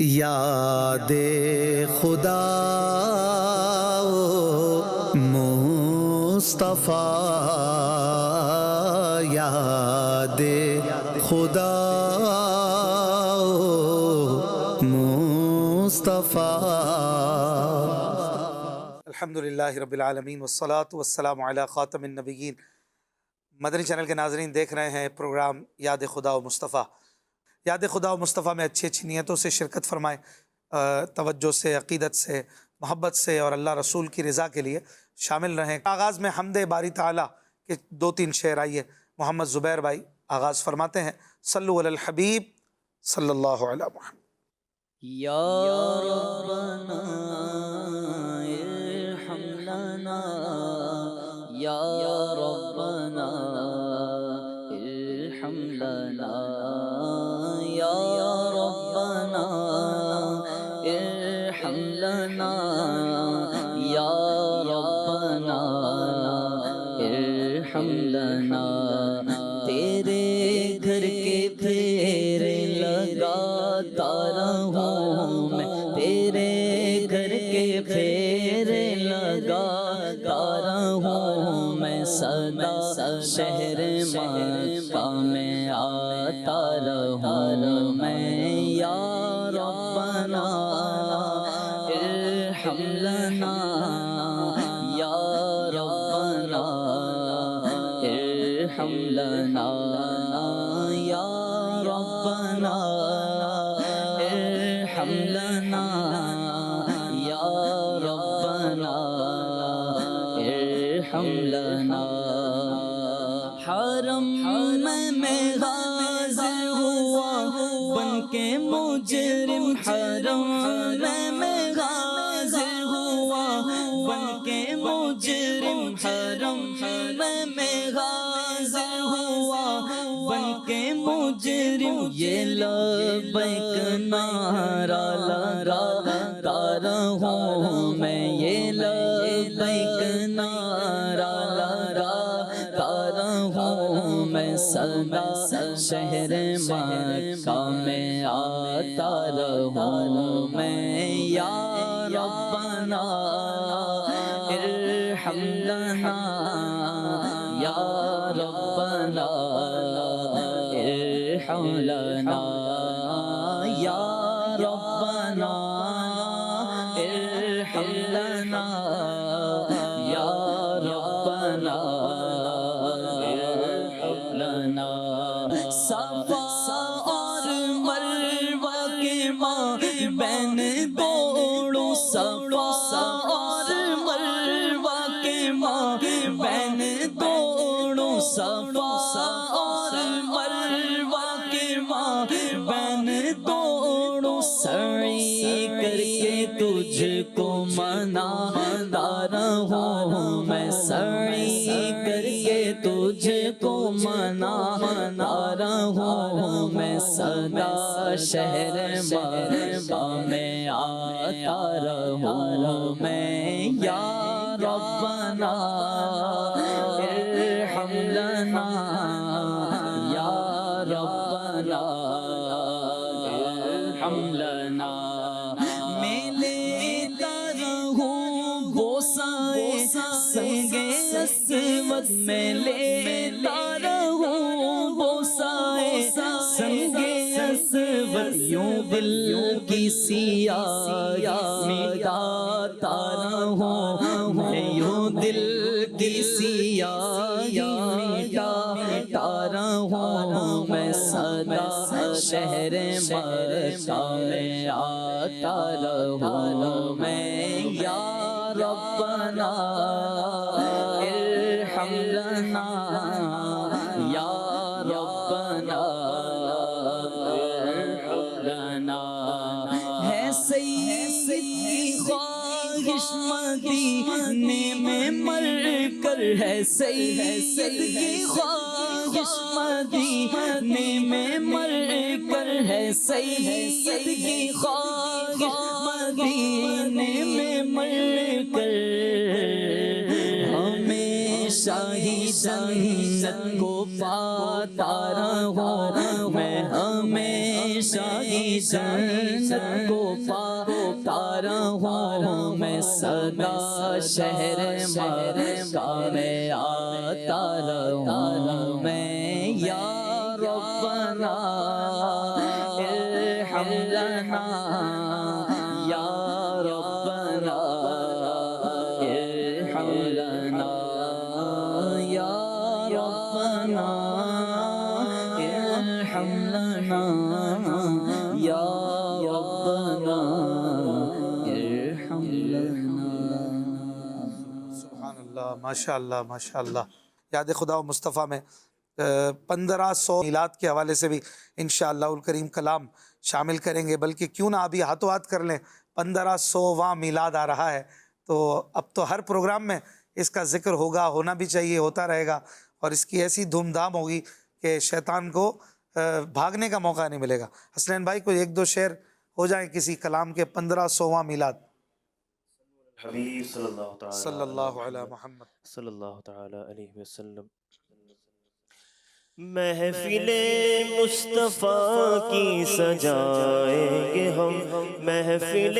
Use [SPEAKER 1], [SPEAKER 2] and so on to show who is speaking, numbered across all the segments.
[SPEAKER 1] یاد خدا مصطفیٰ، یاد خدا مصطفیٰ۔
[SPEAKER 2] الحمدللہ رب العالمین والصلاة والسلام علی خاتم النبیین۔ مدنی چینل کے ناظرین دیکھ رہے ہیں پروگرام یاد خدا و مصطفیٰ۔ یاد خدا و مصطفیٰ میں اچھی اچھی نیتوں سے شرکت فرمائیں، توجہ سے، عقیدت سے، محبت سے اور اللہ رسول کی رضا کے لیے شامل رہیں۔ آغاز میں حمد باری تعالیٰ کے 2-3 شعر آئیے محمد زبیر بھائی آغاز فرماتے ہیں۔ صلو علی الحبیب صلی اللہ علیہ محمد۔
[SPEAKER 3] یا ربنا ارحم لنا، یا ربنا ارحم لنا، یا ربنا ارحم لنا، یا ربنا ارحم لنا۔ تیرے گھر کے پھیرے لگاتا رہوں میں، تیرے گھر کے پھیرے لگاتا رہوں میں، سدا شہر مکہ میں آتا رہوں میں۔ یا ربنا ارحم لنا، یا ربنا ارحم لنا، یا ربنا ارحم لنا، یا ربنا ارحم لنا۔ حرم میں حاضر ہوا بن کے مجرم، حرم میں حاضر ہوا بن کے مجرم، حرم میں حاضر ہوا بن کے مجرم۔ یہ لبیک نعرہ لگاتا رہوں میں، یہ لبیک نعرہ لگاتا رہوں میں، سدا شہر مکہ میں آتا رہوں میں۔ یا ربنا ارحم لنا، یا ربنا ارحم لنا، یا ربنا ارحم لنا، یا ربنا ارحم لنا۔ صفا اور مروہ کے مابین دوڑوں، صفا اور مروہ کے مابین دوڑوں، صفا اور مروہ کے مابین دوڑوں، سعی کر کے تجھ کو مناتا رہوں میں، سعی کر کے تجھ کو مناتا رہوں میں، سدا شہر مکہ میں آتا رہوں میں۔ یا ربنا ارحم لنا، یا ربنا ارحم لنا۔ میں لیتا رہوں بوسائے سنگ اسود، میں لیتا رہوں بوسائے سنگ اسود، یوں دل کی سیاہی مٹاتا رہوں میں، یوں دل کی سیاہی مٹاتا رہوں میں، سدا شہر مکہ میں آتا رہوں میں۔ یا ربنا ارحم لنا، یا ربنا ارحم لنا۔ ہے سید کی خواہش مدینے میں مر کر، ہے سید کی خواہش مدینے میں مر کر، ہے سید کی خواہش مدینے میں مر کر، ہمیشہ ہی جنت کو پاتا رہوں میں، ہمیشہ ہمیشہ جنت کو پاتا رہوں میں سدا شہر مکہ میں آتا رہوں میں یا ربنا ارحم لنا یا ربنا ارحم لنا یا ربنا ارحم لنا یا ربنا ارحم لنا.
[SPEAKER 2] سبحان اللہ، ماشاء اللہ ماشاء اللہ. یاد خدا و مصطفیٰ میں 1500 میلاد کے حوالے سے بھی انشاءاللہ الکریم کلام شامل کریں گے، بلکہ کیوں نہ ابھی ہاتھوں ہاتھ کر لیں. 1500واں میلاد آ رہا ہے، تو اب تو ہر پروگرام میں اس کا ذکر ہوگا، ہونا بھی چاہیے، ہوتا رہے گا، اور اس کی ایسی دھوم دھام ہوگی کہ شیطان کو بھاگنے کا موقع نہیں ملے گا. حسنین بھائی کوئی ایک دو شعر ہو جائیں کسی کلام کے 1500واں میلاد.
[SPEAKER 4] حبیب
[SPEAKER 2] صلی اللہ علیہ محمد.
[SPEAKER 4] صلی اللہ تعالی علیہ وسلم. محفل مصطفیٰ کی سجائیں گے ہم، محفل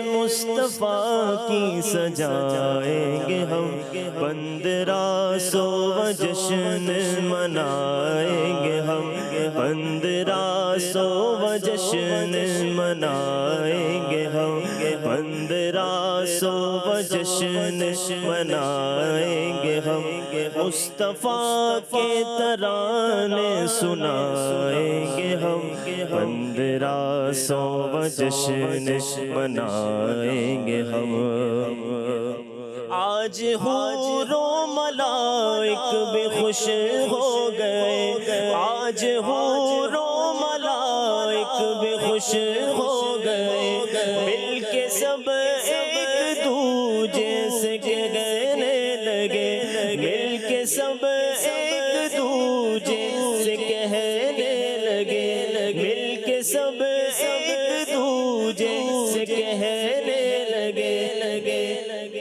[SPEAKER 4] مصطفیٰ کی سجائیں گے ہم، 1500 جشن منائیں گے ہم، 1500 جشن منائیں گے ہم، 1500 جشن منائیں گے ہم، مصطفیٰ کے ترانے سنائیں گے ہم، 1500 جشن منائیں گے ہم. آج حور و ملائک بھی خوش ہو گئے، آج حور و ملائک بھی خوش ہو گئے، مل کے سب ایک دوجے سے کہنے لگے، مل کے سب ایک دوجے سے کہنے لگے، مل کے سب ایک دوجے سے کہنے لگے.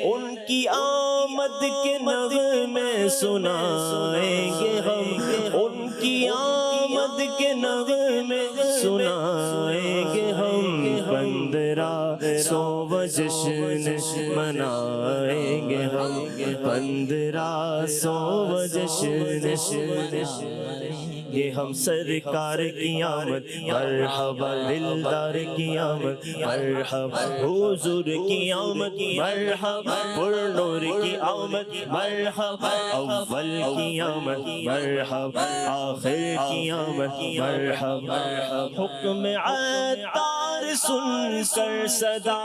[SPEAKER 4] ان کی آمد کے نغمے سنائیں گے ہم، ان کی آمد کے نغمے سنائیں گے ہم، 1500 جشن منائیں گے ہم، 1500 جشن یہ ہم. سرکار کی آمد مرحبا، دلدار کی آمد مرحبا، حضور کی آمد مرحبا، پر نور کی آمد مرحبا، اول کی آمد مرحبا، آخر کی آمد مرحبا. حکم عطار سن کر صدا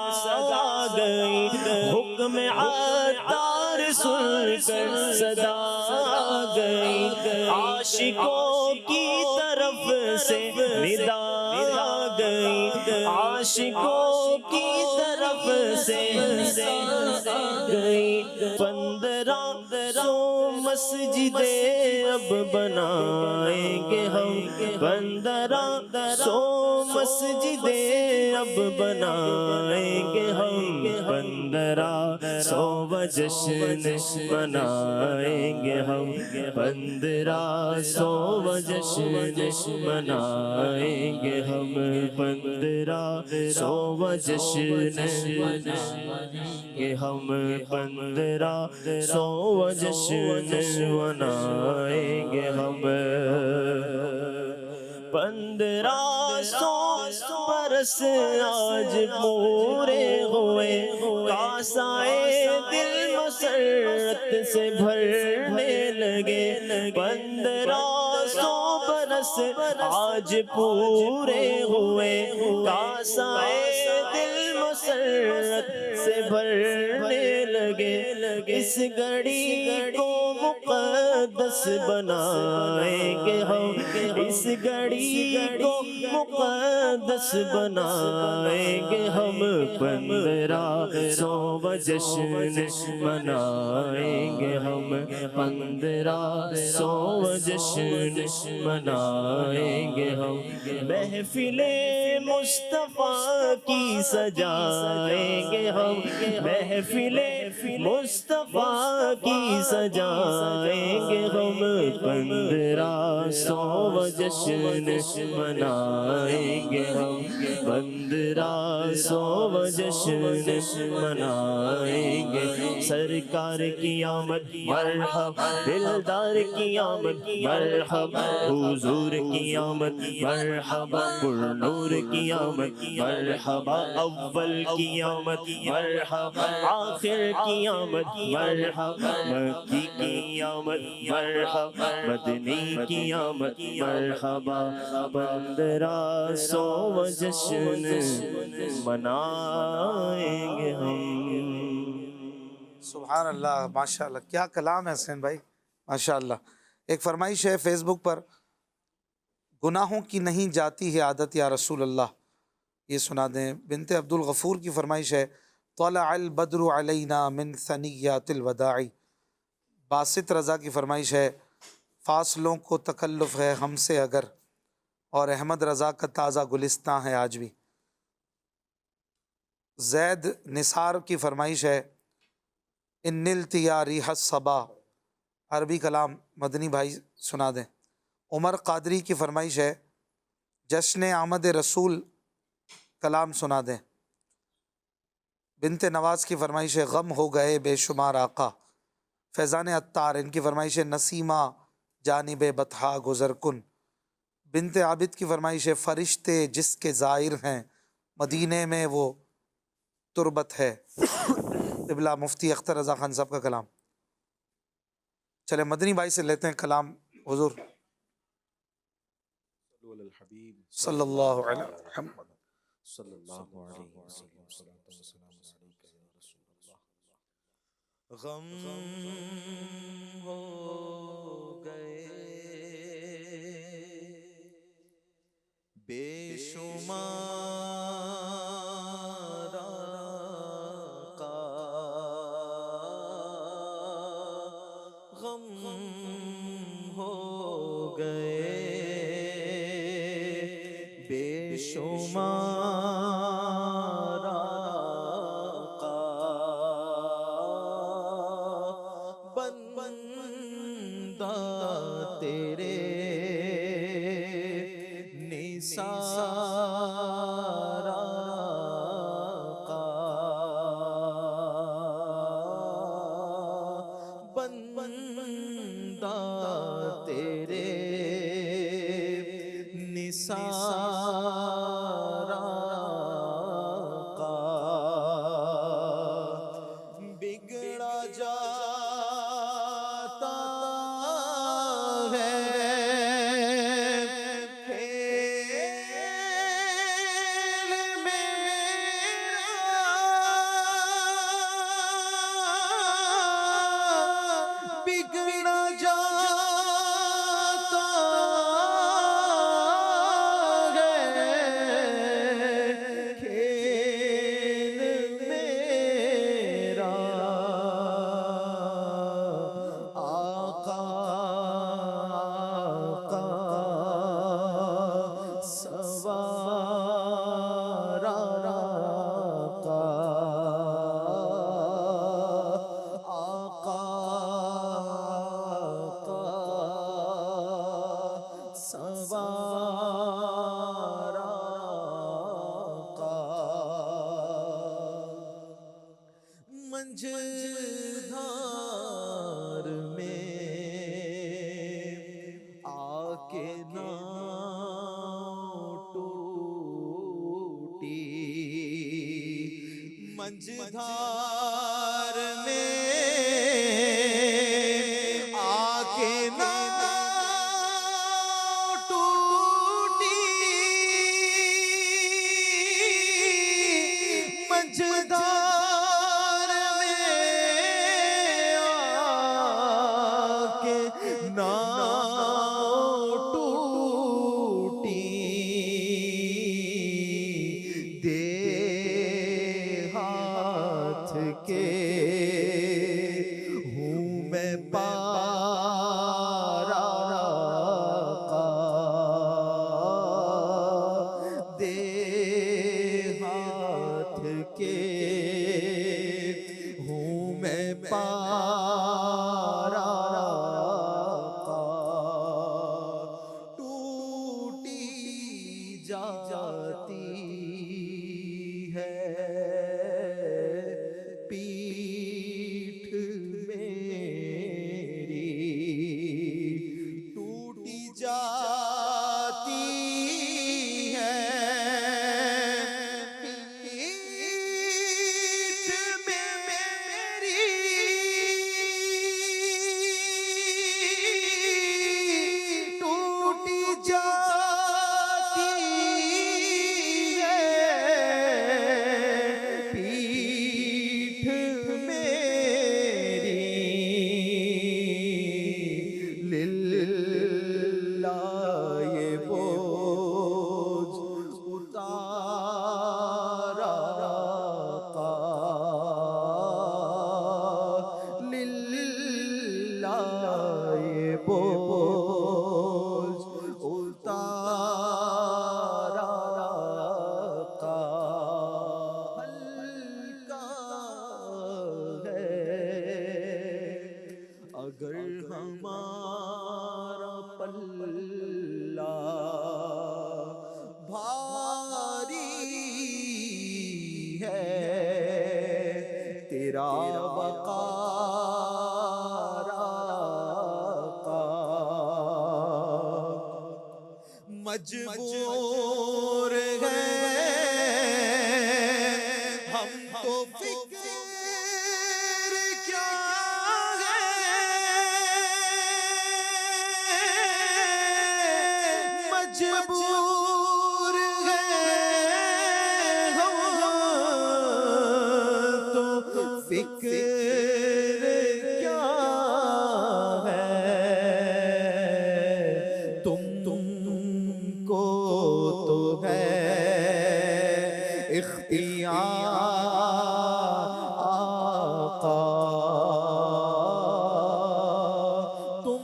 [SPEAKER 4] آ گئی، حکم عطار سن کر صدا آ گئی، عاشقوں کی طرف سے ندا آ گئی، عاشقوں کی طرف سے ندا آ گئی. 1500 مسجدیں اب بنائیں گے ہم، 1500 مسجدیں اب بنائیں گے ہم، 1500 جشن منائیں گے ہم، 1500 جشن منائیں گے ہم، 1500 جشن منائیں گے ہم، 1500 جشن منائیں گے ہم. 1500 برس آج پورے ہوئے، کاسائے دل مسرت سے بھرنے لگے، 1500 برس آج پورے ہوئے، کاسائے دل مسرت سے بھرنے لگے. اس گھڑی کو مقدس بنائیں گے ہم، اس گھڑی کو مقدس بنائیں گے ہم، 1500 جشن منائیں گے ہم، 1500 جشن منائیں گے ہم. محفل مصطفیٰ کی سجائیں گے ہم، محفل مصطفیٰ کی سجائیں گے ہم، ہم 1500 جشن منائیں گے ہم 1500 جشن منائیں گے سرکار کی آمد مرحبا دلدار کی آمد مرحبا حضور کی آمد مرحبا پر نور کی آمد مرحبا اول کی آمد مرحبا آخر کی آمد مرحبا مکی کی آمد مرحبا مدنی کی آمد مرحبا 1500 جشن منائیں گے ہم.
[SPEAKER 2] سبحان اللہ، ماشاء اللہ، کیا کلام ہے حسین بھائی، ماشاء اللہ. ایک فرمائش ہے فیس بک پر، گناہوں کی نہیں جاتی ہے عادت یا رسول اللہ، یہ سنا دیں. بنت عبد الغفور کی فرمائش ہے، طلع البدر علینا من ثنیات الوداع. باسط رضا کی فرمائش ہے، فاصلوں کو تکلف ہے ہم سے اگر، اور احمد رضا کا تازہ گلستان ہے آج بھی. زید نثار کی فرمائش ہے، ان نلت یا ریح الصبا. عربی کلام مدنی بھائی سنا دیں. عمر قادری کی فرمائش ہے، جشن آمد رسول کلام سنا دیں. بنت نواز کی فرمائش ہے، غم ہو گئے بے شمار آقا. فیضان عطار ان کی فرمائش ہے، نسیمہ جانب بطحا گزر کن. بنت عابد کی فرمائش ہے، فرشتے جس کے زائر ہیں مدینے میں وہ تربت ہے. قبلہ مفتی اختر رضا خان صاحب کا کلام. چلے مدنی بھائی سے لیتے ہیں کلام. حضور صلی اللہ علیہ محمد
[SPEAKER 4] صلی اللہ علیہ وسلم. غم ہو گئے بے شمار آقا، غم ہو گئے بے شمار آقا، بندہ تیرے نثار آقا، بندہ تیرے نثار آقا، بگڑا جاتا ہے کھیل میرا، بگڑا جاتا ہے کھیل میرا، آقا سوار آقا، آقا سوار آقا، منجھدار میں آ کے ناؤ ٹوٹی، منجھدار میں آ کے ناؤ ٹوٹی، منجھدار میں آ کے ناؤ ٹوٹی، دے ہاتھ کے ہوں میں پار آقا، دے ہاتھ کے ہوں میں پار آقا،
[SPEAKER 1] پیٹھ میری ٹوٹی جاتی ہے پیٹھ میری ٹوٹی جاتی ہے پیٹھ میری للہ یہ بوجھ اتارا آقا للہ یہ بوجھ اتارا آقا ہلکا ہے اگر ہمارا پلہ بھاری ہے تیرا وقار آقا مجبور ہیں ہم تو فکر کیا ہے مجبور ہیں ہم تو فکر کیا ہے تم کو تو ہے اختیار آقا تم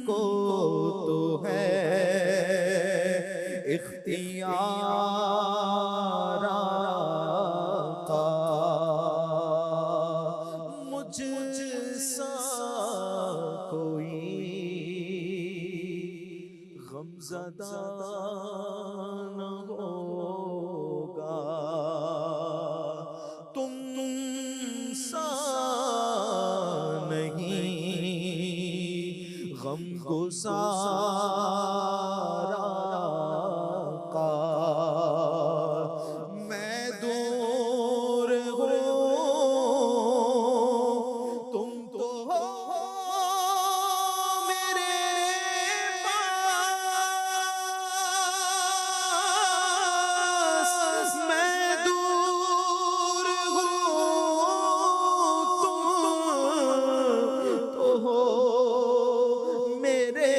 [SPEAKER 1] کو تو ہے اختیار آقا مجھ سا کوئی غمزدہ نہ ہوگا تم سا نہیں غم گسار آقا میں دور ہوں تم تو ہو میرے پاس میں دور ہوں تم تو ہو میرے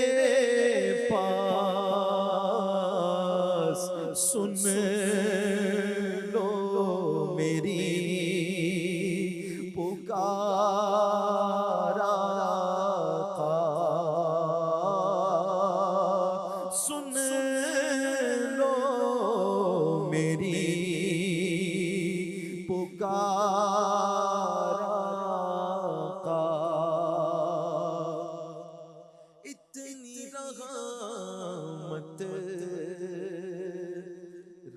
[SPEAKER 1] پاس سن لو میری پکار آقا سن لو میری پکار آقا اتنی رحمت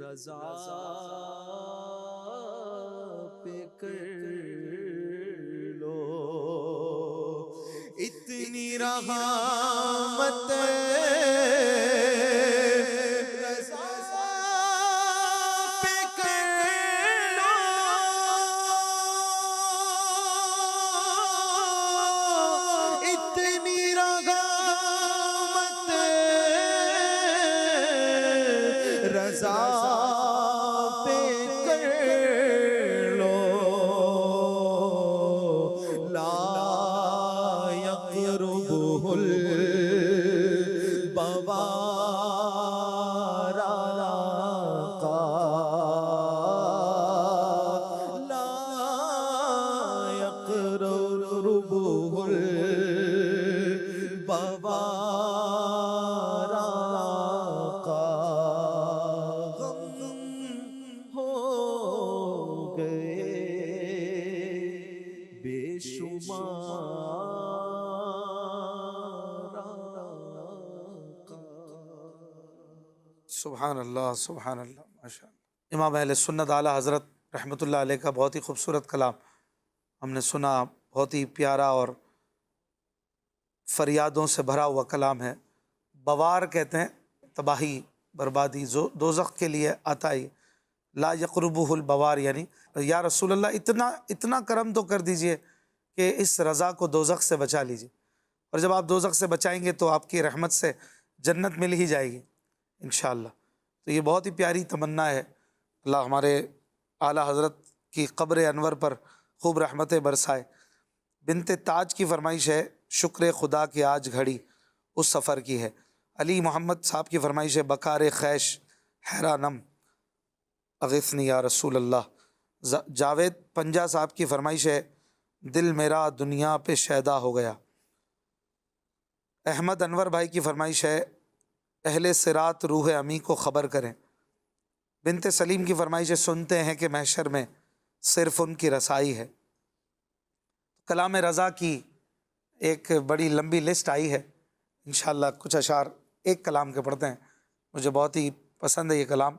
[SPEAKER 1] رضا پہ کر لو اتنی رحمت رضا پہ کر لو اتنی رحمت رضا پہ کر لو لا يقربه البوار آقا لا يقربه البوار آقا غم ہو گئے بے شمار آقا
[SPEAKER 2] سبحان اللہ سبحان اللہ ماشاء اللہ. امام اہل سنت اعلیٰ حضرت رحمۃ اللہ علیہ کا بہت ہی خوبصورت کلام ہم نے سنا، بہت ہی پیارا اور فریادوں سے بھرا ہوا کلام ہے۔ بوار کہتے ہیں تباہی، بربادی، دوزخ کے لیے آتا ہی لا یقربہ البوار، یعنی یا رسول اللہ اتنا کرم تو کر دیجئے کہ اس رضا کو دوزخ سے بچا لیجئے، اور جب آپ دوزخ سے بچائیں گے تو آپ کی رحمت سے جنت مل ہی جائے گی انشاءاللہ۔ تو یہ بہت ہی پیاری تمنا ہے، اللہ ہمارے اعلیٰ حضرت کی قبر انور پر خوب رحمتیں برسائے۔ بنت تاج کی فرمائش ہے، شکر خدا کہ آج گھڑی اس سفر کی ہے۔ علی محمد صاحب کی فرمائش ہے، بکار خیش حیرانم اغثنی یا رسول اللہ۔ جاوید پنجا صاحب کی فرمائش ہے، دل میرا دنیا پہ شیدا ہو گیا۔ احمد انور بھائی کی فرمائش ہے، اہل صراط روح امی کو خبر کریں۔ بنت سلیم کی فرمائش ہے، سنتے ہیں کہ محشر میں صرف ان کی رسائی ہے۔ کلام رضا کی ایک بڑی لمبی لسٹ آئی ہے، انشاءاللہ کچھ اشعار ایک کلام کے پڑھتے ہیں، مجھے بہت ہی پسند ہے یہ کلام۔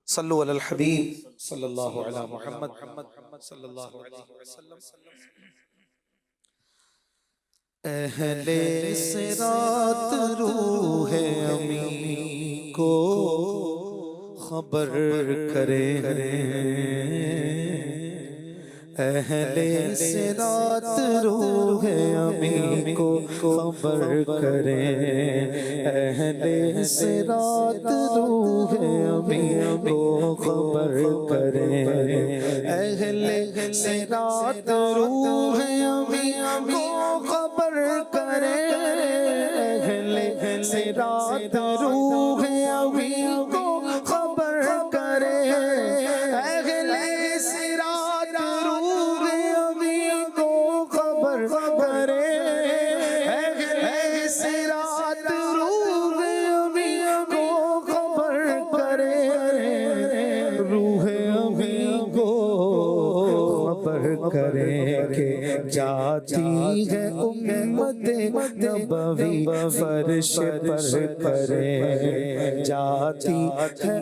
[SPEAKER 2] صلو علی الحبیب صلی اللہ علی محمد صلی اللہ علیہ وسلم۔
[SPEAKER 1] اہل صراط روح امی کو خبر کرے، اہل صراط روح امی کو خبر کرے، اہل صراط روح امی کو خبر کرے، اہل صراط روح امی کو خبر کرے، اہل صراط روح امی کو خبر کرے، اہل صراط روح امی کو خبر کرے، اہل صراط روح امی کو خبر کرے، روح امی کو خبر کرے کہ جاتی ہے امت نبوی فرش پر کرے، جاتی ہے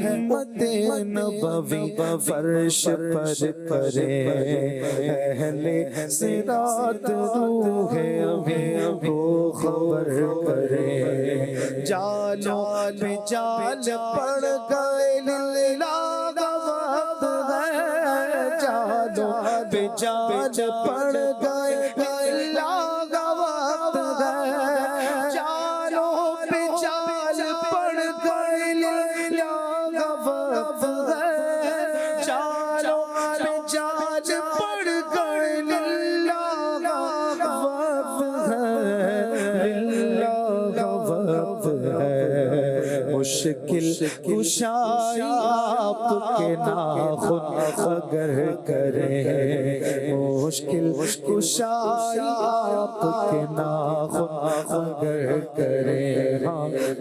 [SPEAKER 1] امت نبوی فرش پر کرے، اہل صراط روح امی کو خبر کرے، جالوں پہ جال پڑ گئے اللہ کا وقت ہے، جالوں پہ جال پڑ گئے اللہ کا وقت ہے، جالوں پہ جال پڑ گئے اللہ کا وقت ہے، جالوں پہ جال پڑ گئے اللہ کا وقت ہے، اللہ کا وقت ہے، مشکل کشائی آپ کے ناخن اگر کریں، مشکل کشائی آپ کے ناخن اگر کریں،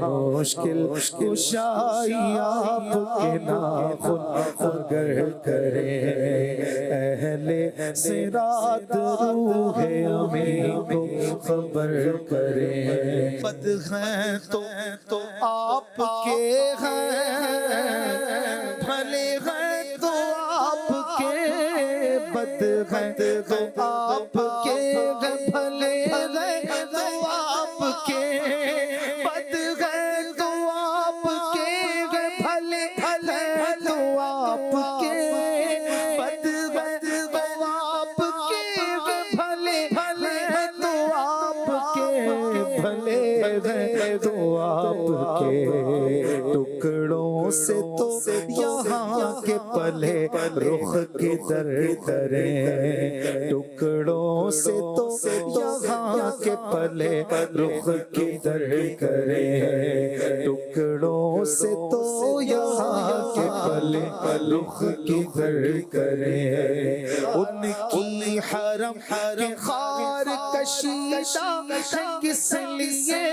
[SPEAKER 1] مشکل کشائی آپ کے ناخن اگر کریں، اہل صراط روح امی کو خبر کریں، بد ہیں تو آپ کے ہیں، بھلے ہیں تو آپ کے، بد ہیں تو آپ کے ہیں، بھلے ہیں تو آپ کے، بد ہیں تو آپ کے ہیں، بھلے ہیں تو آپ کے، بد ہیں تو آپ کے ہیں، بھلے ہیں تو آپ کے، بھلے ہیں تو آپ کے، ٹکڑوں سے تو یہاں کے پلے رخ کدھر کریں، ٹکڑوں سے تو یہاں کے پلے رخ کدھر کریں، ٹکڑوں سے تو یہاں کے پلے رخ کدھر کریں، ان کی حرم کے خار کشیدہ کس لیے،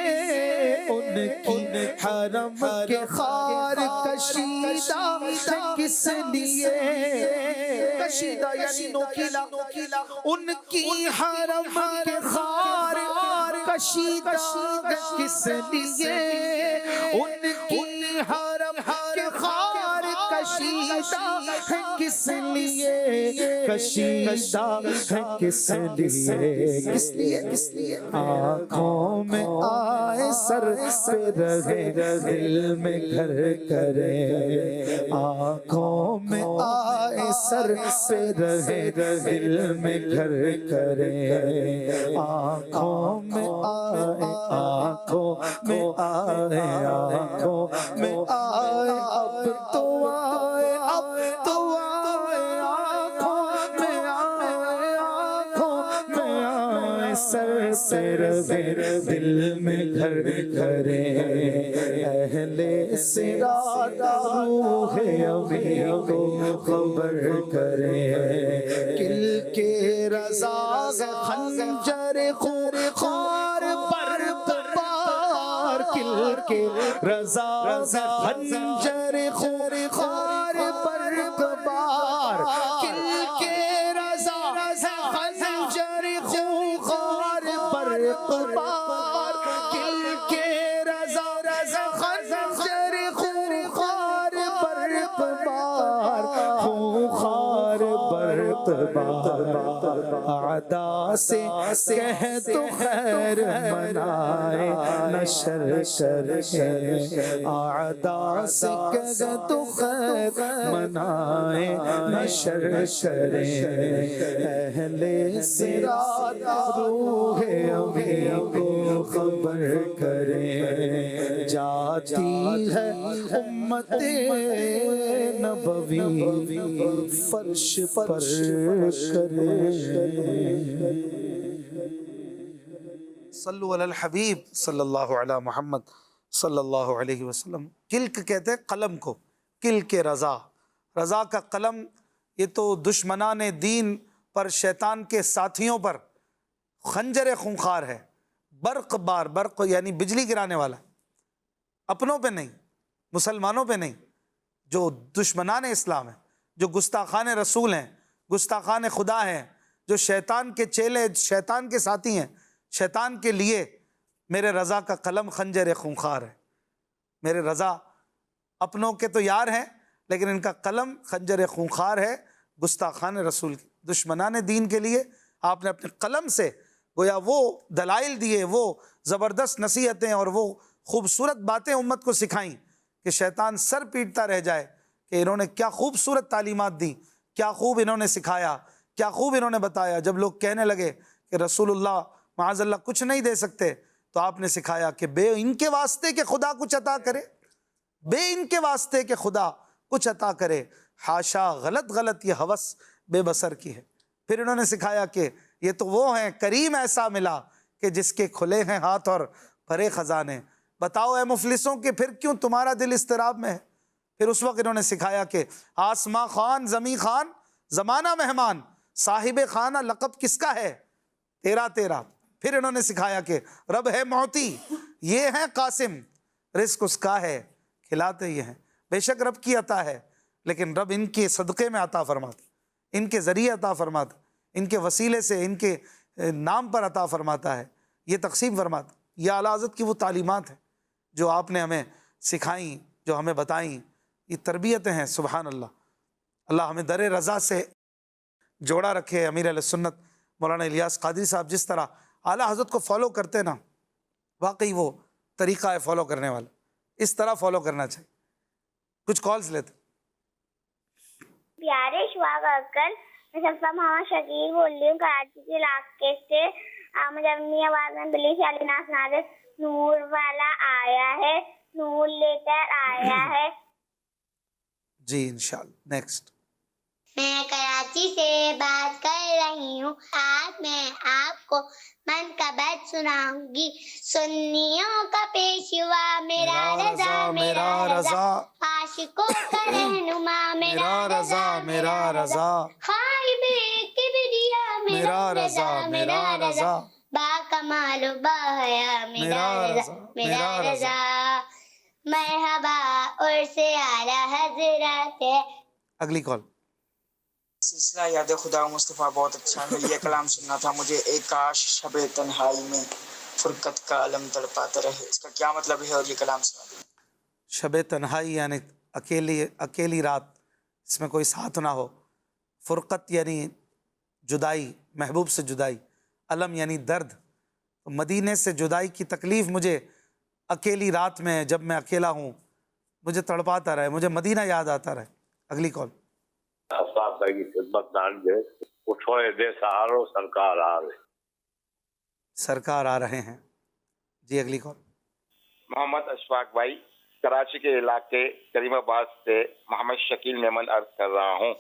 [SPEAKER 1] ان کی حرم کے خار کشیدہ کس لیے، کشیدہ یعنی نوکیلا، ان کی حرم کے خار کشیدہ کس لیے، ان کی حرم کے خار کشیدہ ہے کس لیے کشیدہ ہے کس لیے آنکھوں میں آئے سر پہ رہے دل میں گھر کرے آنکھوں میں آئے سر پہ رہے دل میں گھر کرے آنکھوں میں آئے آنکھوں میں آئے آنکھوں میں آئے اب تو آئے اب تو آئے آنکھوں میں آئے آنکھوں میں آئے سر سے رہے دل میں گھر کرے اہل صراط روح ابھی کو خبر کرے کل کے رضا خنجر خار پر پار کل کے رضا خنجر خار پر پار کل کے رضا خنجر خار پر پار کل کے رضا خنجر خار پر پار خار برق بار اعدا سے کہہ تو خیر منائے نشر کرے اعدا سے کہہ تو خیر منائے نشر کرے اہل صراط روح ابھی کو خبر کرے جاتی ہے امت نبوی فرش پر کرے
[SPEAKER 2] صلو علی الحبیب صلی اللہ علی محمد صلی اللہ علیہ وسلم. کلک کہتے ہیں قلم کو، کلک رضا، رضا کا قلم. یہ تو دشمنان دین پر، شیطان کے ساتھیوں پر خنجر خونخوار ہے، برق بار، برق یعنی بجلی گرانے والا، اپنوں پہ نہیں، مسلمانوں پہ نہیں، جو دشمنان اسلام ہیں، جو گستاخان رسول ہیں، گستاخان خدا ہیں، جو شیطان کے چیلے، شیطان کے ساتھی ہیں. شیطان کے لیے میرے رضا کا قلم خنجر خونخوار ہے. میرے رضا اپنوں کے تو یار ہیں، لیکن ان کا قلم خنجر خونخوار ہے گستاخان رسول کی. دشمنان دین کے لیے آپ نے اپنے قلم سے گویا وہ دلائل دیے، وہ زبردست نصیحتیں اور وہ خوبصورت باتیں امت کو سکھائیں کہ شیطان سر پیٹتا رہ جائے کہ انہوں نے کیا خوبصورت تعلیمات دی، کیا خوب انہوں نے سکھایا، کیا خوب انہوں نے بتایا. جب لوگ کہنے لگے کہ رسول اللہ معاذ اللہ کچھ نہیں دے سکتے، تو آپ نے سکھایا کہ بے ان کے واسطے کہ خدا کچھ عطا کرے، بے ان کے واسطے کہ خدا کچھ عطا کرے. حاشا، غلط غلط یہ ہوس بے بسر کی ہے. پھر انہوں نے سکھایا کہ یہ تو وہ ہیں کریم ایسا ملا کہ جس کے کھلے ہیں ہاتھ اور بھرے خزانے. بتاؤ اے مفلسوں کہ پھر کیوں تمہارا دل اضطراب میں ہے. پھر اس وقت انہوں نے سکھایا کہ آسماں خان زمیں خان زمانہ مہمان، صاحب خانہ لقب کس کا ہے؟ تیرا تیرا. پھر انہوں نے سکھایا کہ رب ہے معطی، یہ ہے قاسم، رزق اس کا ہے، کھلاتے یہ ہیں. بے شک رب کی عطا ہے، لیکن رب ان کے صدقے میں عطا فرماتا، ان کے ذریعے عطا فرماتا، ان کے وسیلے سے، ان کے نام پر عطا فرماتا ہے، یہ تقسیم فرماتا. یہ اعلیٰ حضرت کی وہ تعلیمات ہیں جو آپ نے ہمیں سکھائیں، جو ہمیں بتائیں. یہ تربیتیں ہیں. سبحان اللہ. اللہ ہمیں در رضا سے جوڑا رکھے. امیر اہل سنت مولانا الیاس قادری صاحب جس طرح اعلیٰ حضرت کو فالو کرتے نا، واقعی وہ طریقہ ہے فالو کرنے والا، اس طرح فالو کرنا چاہیے. کچھ کالز لیتے.
[SPEAKER 5] پیارے شعاع اکل، میں صفا محمد شکیل بول رہی ہوں کراچی کے علاقے سے. مجھے اپنی آواز میں پلیز علینا نازل نور والا آیا ہے، نور لے کر آیا ہے.
[SPEAKER 2] جی انشاءاللہ. نیکسٹ.
[SPEAKER 5] میں کراچی سے بات کر رہی ہوں. آج میں آپ کو منقبت سناؤں گی. سنیوں کا پیشوا میرا رضا، میرا رضا، عاشقوں کا رہنما میرا رضا، میرا رضا، خائب کبریا میرا رضا، میرا رضا، با کمال و با حیا میرا رضا، میرا رضا. مرحبا عرس اعلیٰ حضرت.
[SPEAKER 2] اگلی کال.
[SPEAKER 6] سلسلہ یاد خدا و مصطفیٰ بہت اچھا ہے. یہ کلام سننا تھا مجھے. ایک کاش شب تنہائی میں فرقت کا علم تڑپاتا رہے. اس کا کیا مطلب ہے اور یہ کلام سنا دیں.
[SPEAKER 2] شب تنہائی یعنی اکیلی رات اس میں کوئی ساتھ نہ ہو. فرقت یعنی جدائی، محبوب سے جدائی. علم یعنی درد. تو مدینے سے جدائی کی تکلیف مجھے اکیلی رات میں جب میں اکیلا ہوں مجھے تڑپاتا رہے، مجھے مدینہ یاد آتا رہے. اگلی کال.
[SPEAKER 7] اشفاق بھائی کی خدمت نان دے اٹھوئے دے سہارو سرکار آ رہے.
[SPEAKER 2] سرکار آ رہے ہیں. جی اگلی کال.
[SPEAKER 8] محمد اشفاق بھائی، کراچی کے علاقے کریم آباد سے محمد شکیل میمن عرض کر رہا ہوں.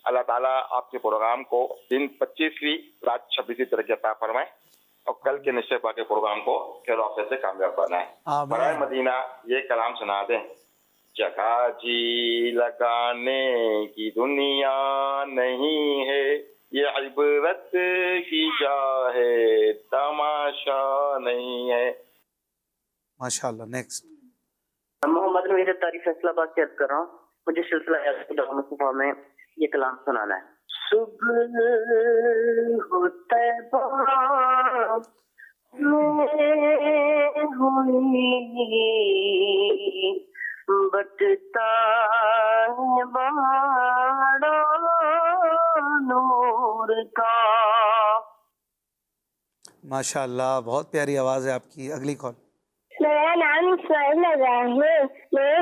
[SPEAKER 8] اللہ تعالیٰ آپ کے پروگرام کو دن 25ویں رات 26ویں درجہ عطا فرمائے اور کل کے نشے پا کے پروگرام کو خیر و عافیت سے کامیاب بنائے. برائے مدینہ یہ کلام سنا دیں. جگہ جی لگانے کی دنیا نہیں ہے، یہ عبرت کی جا ہے، تماشا نہیں ہے.
[SPEAKER 2] ماشاء اللہ. نیکسٹ.
[SPEAKER 9] محمد نویر تاریخ فیصلہ آباد سے عرض کر رہا ہوں. مجھے سلسلہ یاد خدا مصطفیٰ میں یہ کلام سنانا ہے. صبح ہو طیبہ میں ہوئی بٹتا ہے باڑا نور کا.
[SPEAKER 2] ماشاء اللہ، بہت پیاری آواز ہے آپ کی. اگلی کال.
[SPEAKER 5] میرا نام سوئل ہے، میں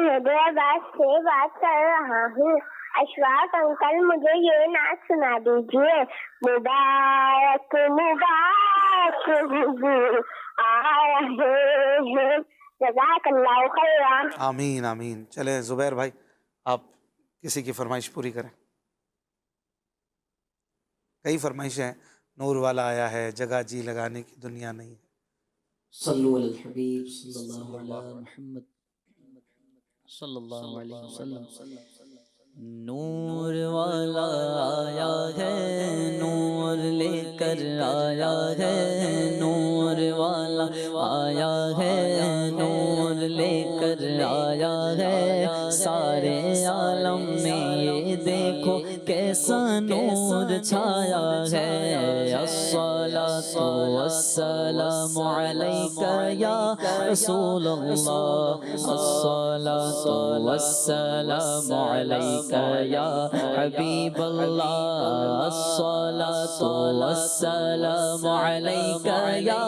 [SPEAKER 5] حیدرآباد سے بات کر رہا ہوں. اشفاق انکل مجھے یہ نعت سنا دیجیے. مبارک مبارک حضور آ رہے ہیں. جزاک اللہ خیرا.
[SPEAKER 2] آمین آمین. چلیں زبیر بھائی آپ کسی کی فرمائش پوری کریں. کئی فرمائشیں ہیں. نور والا آیا ہے، جگہ جی لگانے کی دنیا نہیں ہے.
[SPEAKER 3] صلو علی الحبیب صلی اللہ علیہ محمد صلی اللہ علیہ وسلم. نور والا آیا ہے، نور لے کر آیا ہے. نور والا آیا ہے، نور لے کر آیا ہے. سارے عالم میں یہ دیکھو کیسا نور چھایا ہے. الصلاۃ والسلام علیک یا رسول اللہ. الصلاۃ والسلام علیک یا حبیب اللہ. الصلاۃ والسلام علیک یا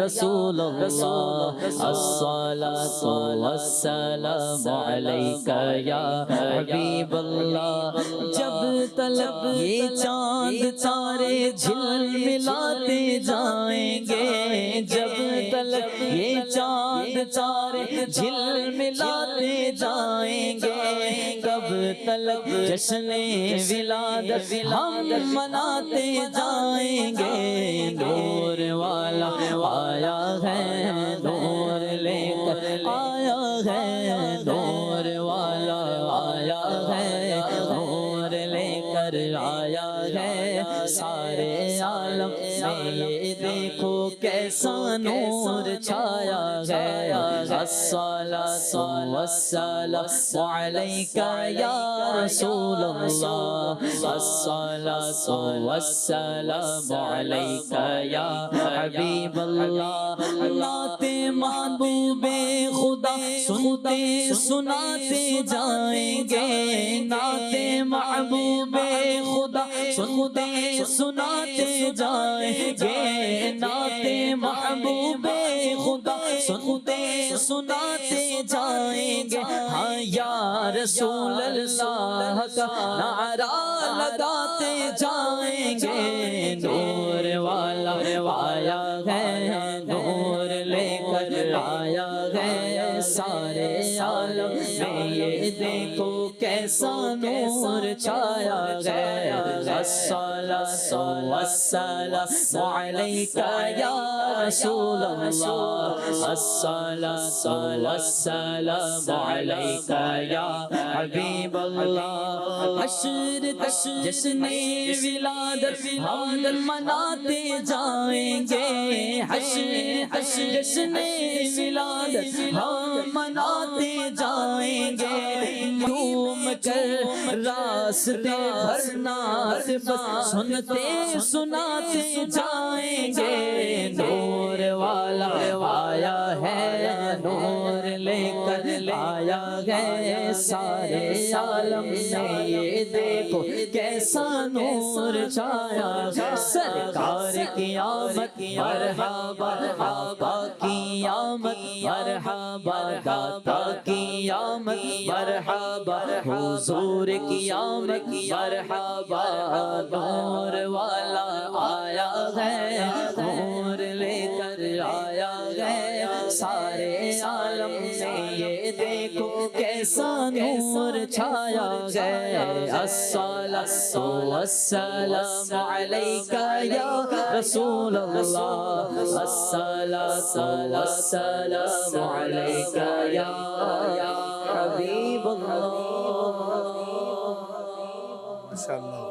[SPEAKER 3] رسول اللہ. الصلاۃ والسلام علیک یا حبیب اللہ. جب تلک یہ چاند تارے جھل ملاتے جائیں گے، جب تلک یہ چاند تارے جھل ملاتے جائیں گے، کب تلک جشن ولادت ہم مناتے جائیں گے. نور والا آیا ہے، نور لے کر آیا ہے. نور والا آیا ہے، نور لے کر آیا ہے. سارے عالم میں یہ دیکھو کیسا نور چھایا ہے. الصلاۃ والسلام علیک یا رسول اللہ. الصلاۃ والسلام علیک یا حبیب اللہ. نعت محبوب خدا سنتے سناتے جائیں گے. نعت محبوب خدا سنتے سناتے جائیں گے. نعت محبوب خدا سنتے سناتے جائیں گے. ہاں یا رسول اللہ کا نعرہ لگاتے جائیں گے. نور والا آیا ہے، نور لے کر آیا ہے. سارے عالم میں یہ دیکھو کیسا نور چھایا ہے. الصلاۃ والسلام علیک یا رسول اللہ. الصلاۃ والسلام علیک یا حبیب اللہ. حشر تک جشن ولادت ہم مناتے جائیں گے. حشر تک جشن ولادت ہم مناتے جائیں گے. جھوم کر راستے بھرنا بس سنتے سناتے جائیں گے نور والا آیا ہے نور لے کر آیا ہے سارے عالم میں یہ دیکھو کیسا نور چھایا سرکار کی آمد مرحبا آقا کی آمد مرحبا داتا کی آمد مرحبا حضور کی آمد مرحبا نور والا آیا ہے نور لے کر آیا ہے سارے عالم میں یہ دیکھو کیسا نور چھایا ہے الصلاۃ والسلام علیک یا رسول اللہ الصلاۃ والسلام علیک یا حبیب اللہ
[SPEAKER 2] ماشاءاللہ.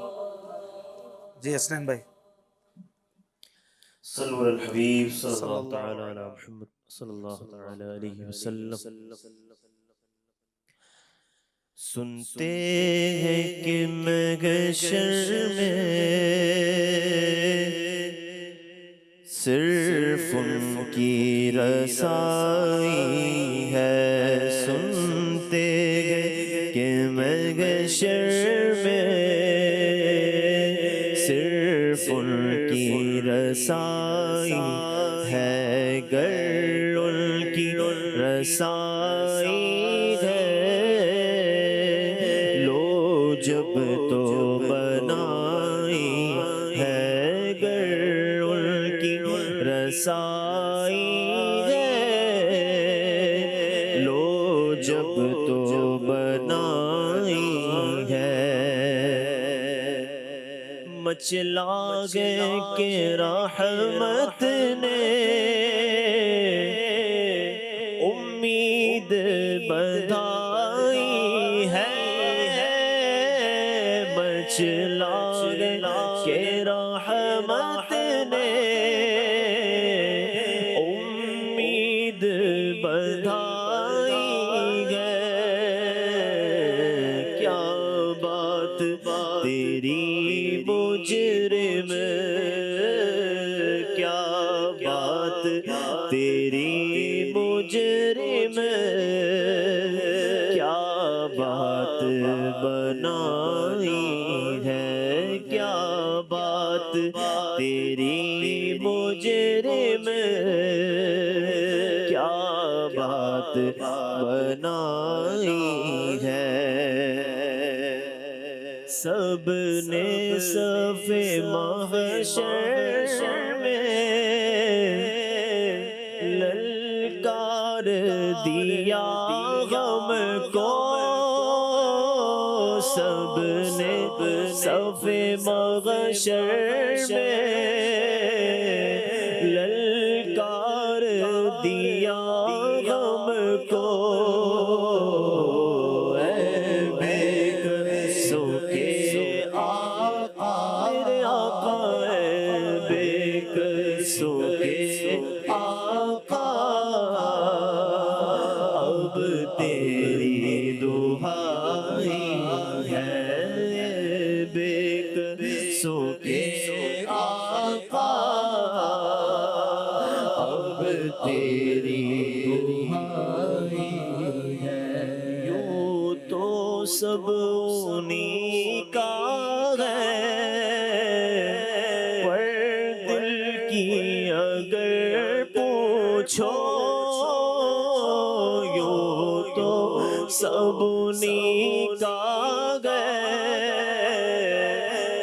[SPEAKER 2] جی حسنین بھائی.
[SPEAKER 4] صلو علی الحبیب صلی اللہ تعالی علی محمد صلی اللہ تعالی علیہ وسلم. سنتے ہیں کہ محشر میں صرف ان کی رسائی ہے. سنتے ہیں کہ محشر میں صرف ان کی رسائی ہے گر ان کی رسائی ہے لو جب تو بنائی ہے گر ان کی رسائی ہے لو جب تو بنائی ہے. مچلا گئے کہ رحمت نے امید بدھائی ہے. مچلا گئے کہ رحمت نے امید بدھائی ہے. کیا بات تیری مجرم کیا بات تیری مجرم کیا بات بنائی ہے کیا بات تیری مجرم کیا بات بنائی ہے. سب نے صف محشر میں للکار دیا غم کو. سب نے صف محشر میں للکار دیا غم کو. اب تیری دعائی ہے بے سو کے آقا اب تیری دعائی ہے. یوں تو سب انہی کا ہے پر دل کی اگر پوچھو سب انہی کا گئے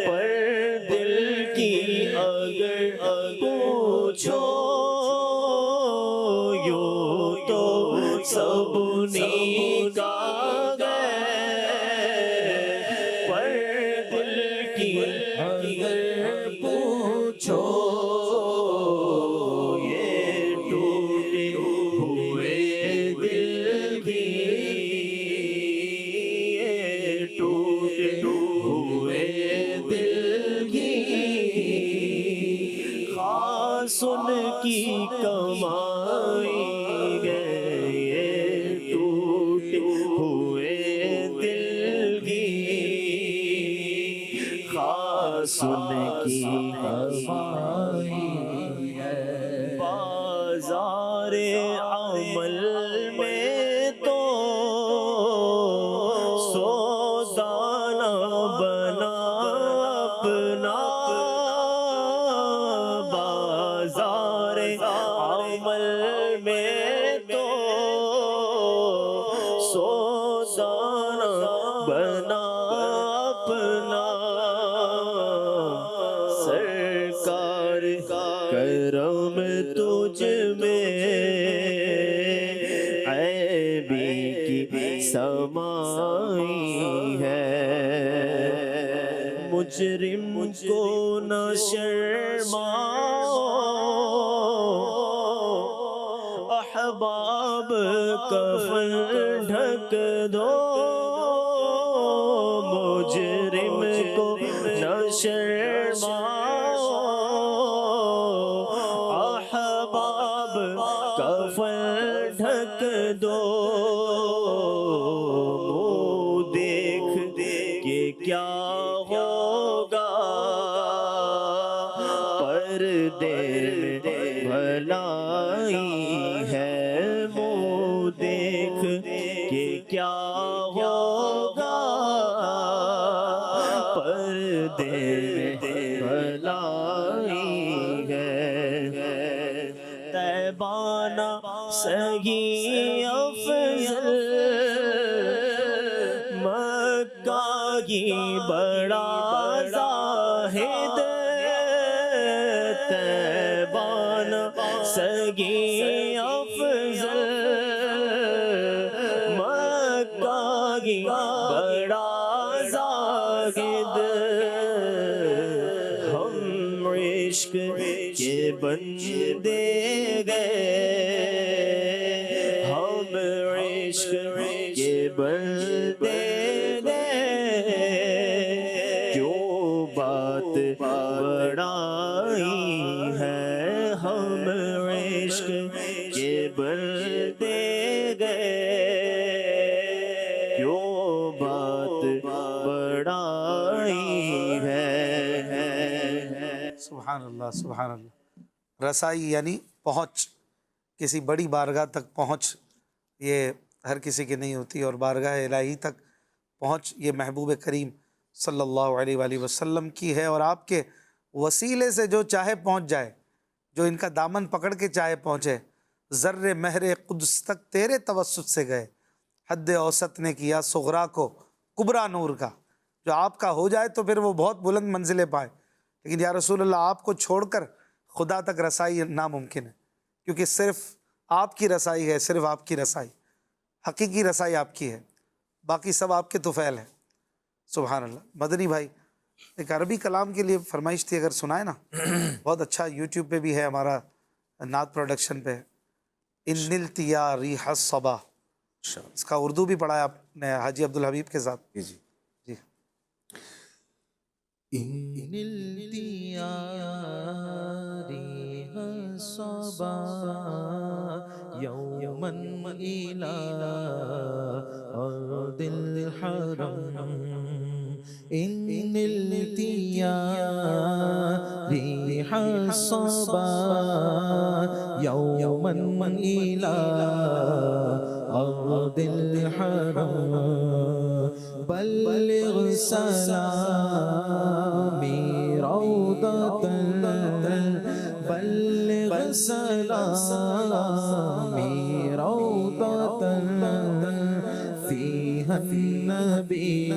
[SPEAKER 4] پر دل کی اگر پوچھو یوں تو سب انہی کا گئے پر دل کی اگر پوچھو یہ ٹوٹے ہوئے دل کی سن کی کمائی گئے ٹوٹے ہوئے دل کی سن کی ہوائی ہے بازار عمل میں تو سودانا بنا اپنا بازار عمل میں تو سودانا بنا اپنا سرکار کرم تجھ میں عیبی کی سمائی ہے مجرم کو نہ شرماؤ احباب کفن ڈھک دو مجرم کو نہ شرماؤ احباب کفن ڈھک دو دیکھ کے کیا ہوگا پردے میں بھلائی ہے منہ دیکھ کے کیا ہوگا پردے میں بھلائی ہے تیبانہ سہی افضل مکہ کی بڑا زاہد تیبانہ سگی افضل مکہ کی بڑا زاہد ہم عشق کے بندے گئے ہم عشق کے بندے گئے کیوں بات بڑائی ہے ہم عشق کے بندے گئے کیوں بات بڑائی ہے
[SPEAKER 2] سبحان اللہ سبحان اللہ رسائی یعنی پہنچ کسی بڑی بارگاہ تک پہنچ یہ ہر کسی کی نہیں ہوتی اور بارگاہ الہی تک پہنچ یہ محبوب کریم صلی اللہ علیہ وآلہ وسلم کی ہے اور آپ کے وسیلے سے جو چاہے پہنچ جائے جو ان کا دامن پکڑ کے چاہے پہنچے ذر مہر قدس تک تیرے توسط سے گئے حد اوسط نے کیا صغرا کو کبرا نور کا جو آپ کا ہو جائے تو پھر وہ بہت بلند منزلیں پائے لیکن یا رسول اللہ آپ کو چھوڑ کر خدا تک رسائی ناممکن ہے کیونکہ صرف آپ کی رسائی ہے صرف آپ کی رسائی حقیقی رسائی آپ کی ہے باقی سب آپ کے طفیل ہے سبحان اللہ مدنی بھائی ایک عربی کلام کے لیے فرمائش تھی اگر سنائے نا بہت اچھا یوٹیوب پہ بھی ہے ہمارا نعت پروڈکشن پہ ان التیا ریح الصبا اس کا اردو بھی پڑھا ہے آپ نے حاجی عبدالحبیب کے ساتھ
[SPEAKER 1] جی
[SPEAKER 2] جی
[SPEAKER 1] إن التيار الصبا يوما إلى أرض الحرم إن التيار الصبا يوما إلى أرض الحرم بلغ سلامي روضة بلغ سلامي روضة فيها النبي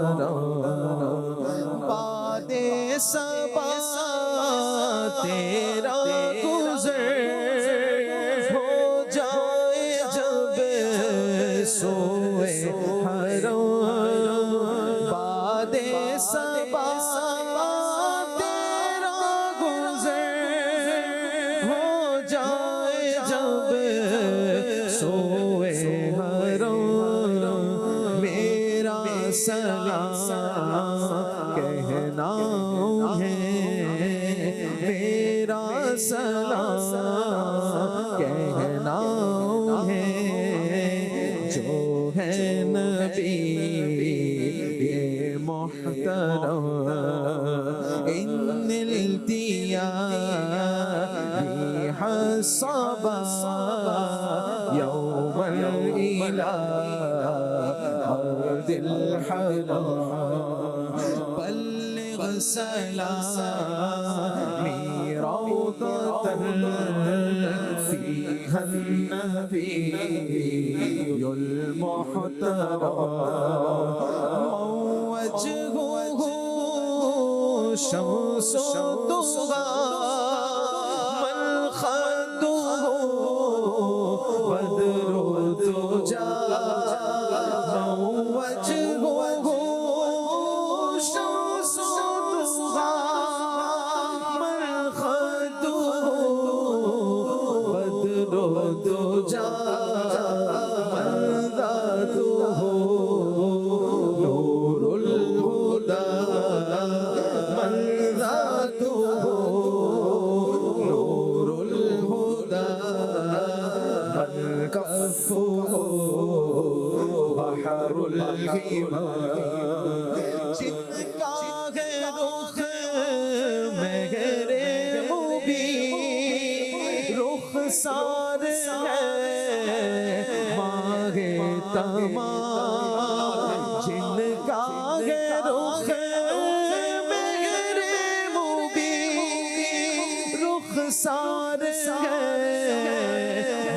[SPEAKER 1] المحترم بعد سبا تیرا گزر ہو جائے جب سوئے حرم بعد سبا تیرا گزر ہو جائے جب سوئے حرم میرا سلام کہنا ہے میرا سلام کہنا ہے جو ہے نبی یہ المحترم إن نلت يا ريح الصبا يوما إلى أرض الحرم بلغ سلامي روضة فيها النبي المحترم وجهه شمس الضحى من خده بدر الدجى وجهه شمس الضحى من خده بدر الدجى بحر الهمم جن کا ہے رخ مہر مبین رخسار ہے ماہ تمام جن کا ہے رخ مہر مبین رخسار ہے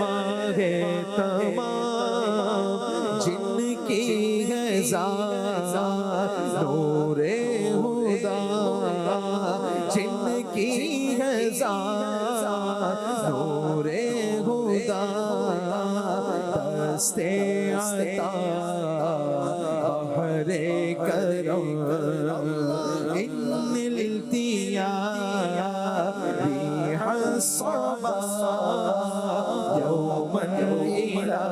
[SPEAKER 1] ماہ تمام جن کی ہے ذات نور خدا جن کی ہے ذات نور خدا دست عطا بحر کرم ان التیا ریح الصبا يوما إلى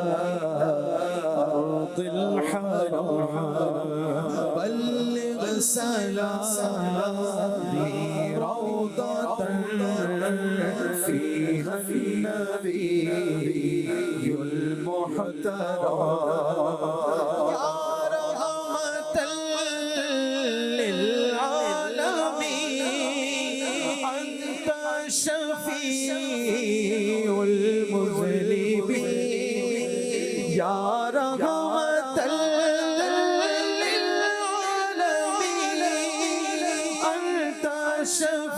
[SPEAKER 1] أرض الحرم بلغ سلامي روضة فيها النبي المحترم يا رحمة للعالمين أنت شفيع المذنبين يا رحمة للعالمين أنت شفيع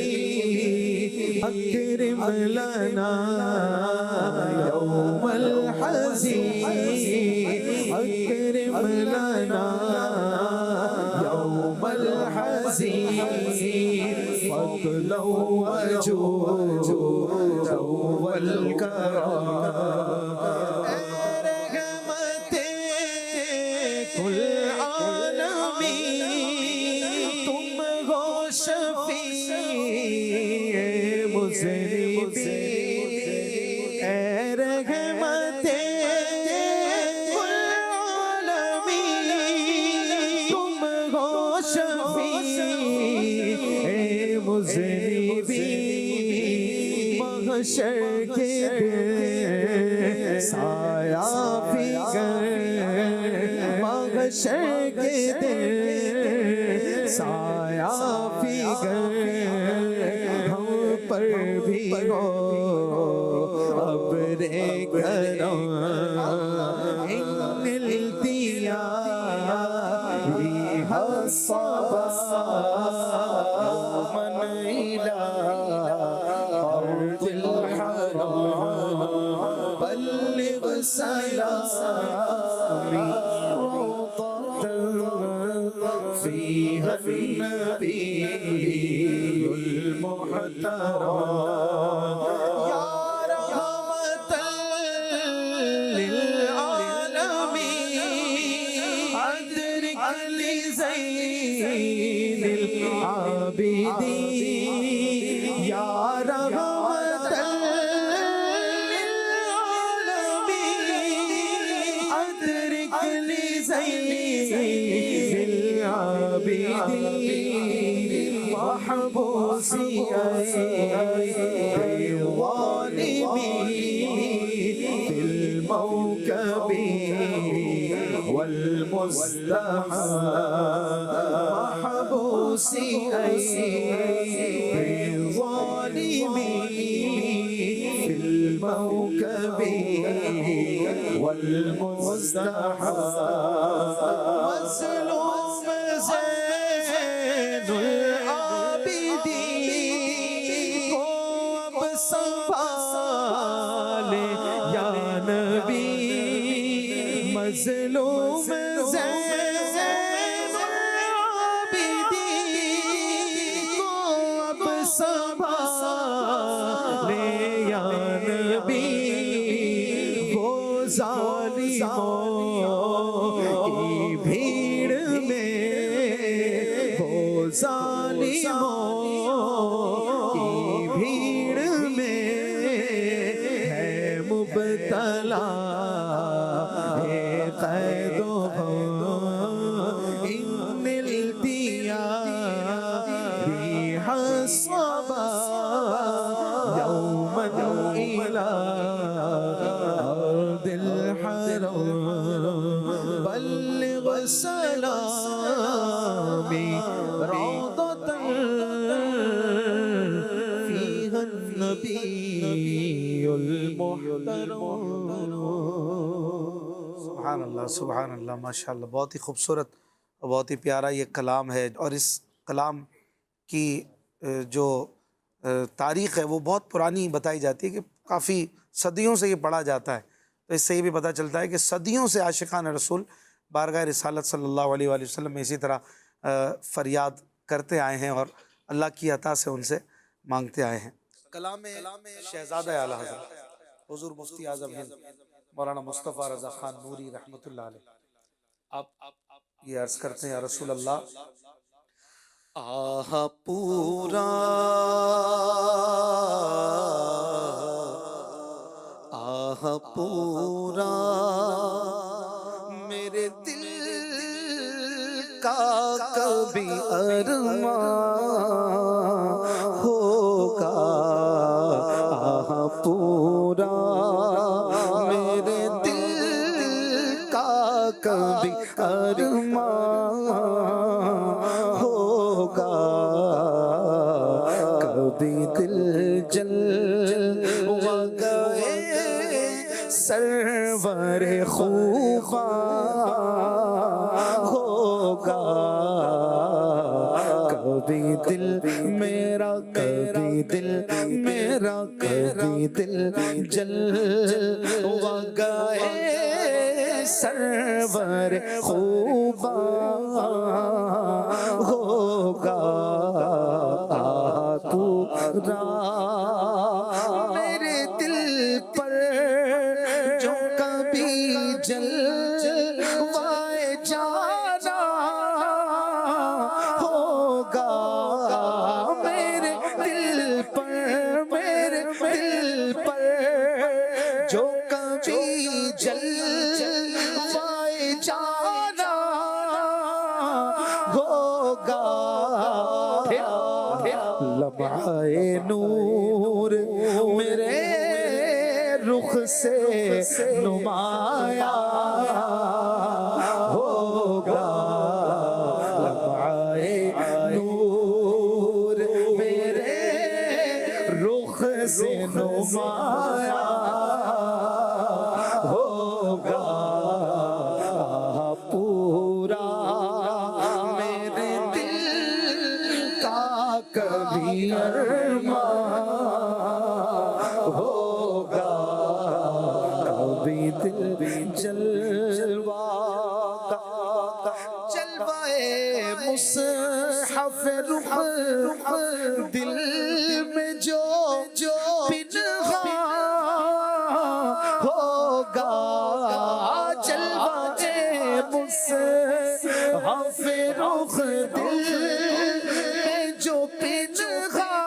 [SPEAKER 1] المذنبين أكرم لنا يوم الحزين أكرم لنا يوم الحزين فضلا وجودا والكرم رحمت كل عالمين تم ہو شفیع مذنبین رحمت كل عالمين تم ہو شفیع مذنبین محشر کے دن سایہ فکر محشر کے دن سایہ فکر ہم پر بھی ہو ابر کرم ان التیا ریح الصبا من إلى أرض الحرم بلغ سلامي روضة فيها النبي المحترم يا رحمة للعالمين أدرك لزين العابدين يا رحمة للعالمين أدرك لزين العابدين محبوسي الظالمين في الموكب والمصطفى محبوسي بالظالمين في الموكب والمصطفى مظلوم زين العابدين کو اب سنبھالے یا نبی مظلوم زین العابدین کو اب سنبھالے یا نبی وہ ظالموں کی بھیڑ میں وہ ظالموں کی بھیڑ میں ہے مبتلا ہے قید و ان التیاح الصبا یوما الى ارض الحرم بلغ سلامي روضة فيها النبي المحترم.
[SPEAKER 2] سبحان اللہ ماشاء اللہ، بہت ہی خوبصورت اور بہت ہی پیارا یہ کلام ہے، اور اس کلام کی جو تاریخ ہے وہ بہت پرانی بتائی جاتی ہے کہ کافی صدیوں سے یہ پڑھا جاتا ہے. تو اس سے یہ بھی پتہ چلتا ہے کہ صدیوں سے عاشقان رسول بارگاہ رسالت صلی اللہ علیہ وآلہ وسلم میں اسی طرح فریاد کرتے آئے ہیں اور اللہ کی عطا سے ان سے مانگتے آئے ہیں. کلام شہزادہ اعلیٰ حضرت حضور مفتی اعظم ہند مولانا مصطفیٰ رضا خان نوری رحمۃ اللہ علیہ آپ یہ عرض کرتے ہیں، یا رسول اللہ
[SPEAKER 1] آہ پورا آہ پورا میرے دل کا کبھی ارمان ہوگا. آہ پورا میرے دل کا کبھی ارمان ہوگا. کبھی دل جل گئے سرور خوباں ہوگا. کبھی دل میرا کبھی دل میرا کبھی دل جل گئے سرور خوباں ہوگا. پورا میرے دل پر جو کبھی جلوائے جانا ہوگا. میرے دل پر جو کبھی جلوائے جانا ہوگا. لمحہ نور میرے رخ سے نمایاں ہوگا. لمحہ نور میرے رخ سے نمایاں ہوگا. پورا میرے دل کا کبھی ارمان ہوگا. کبھی دل جلوائے مصحف رخ دل میں جو پنہاں ہوگا. جلوائے مصحف رخ دل میں جو پنہاں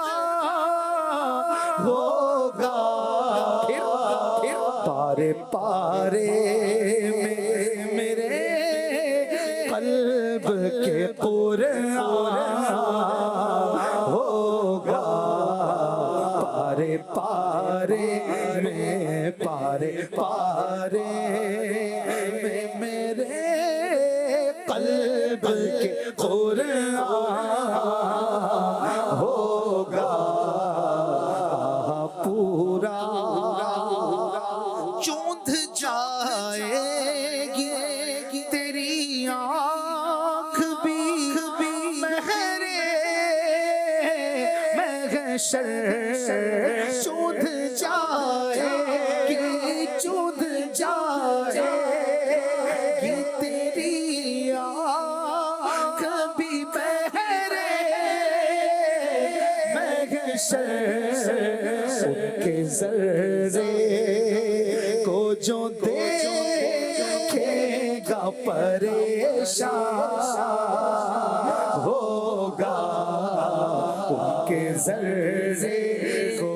[SPEAKER 1] ہوگا. پارے پارے میں میرے قلب کے قرآن ہوگا. پارے پارے میں پارے پارے میں میرے محشر چودھ جائے گی، چودھ جائے گی تیری آنکھ بھی بہرے محشر کے ذرے کو جو دیکھے گا پریشان ہوگا، ان کے ذرے کو،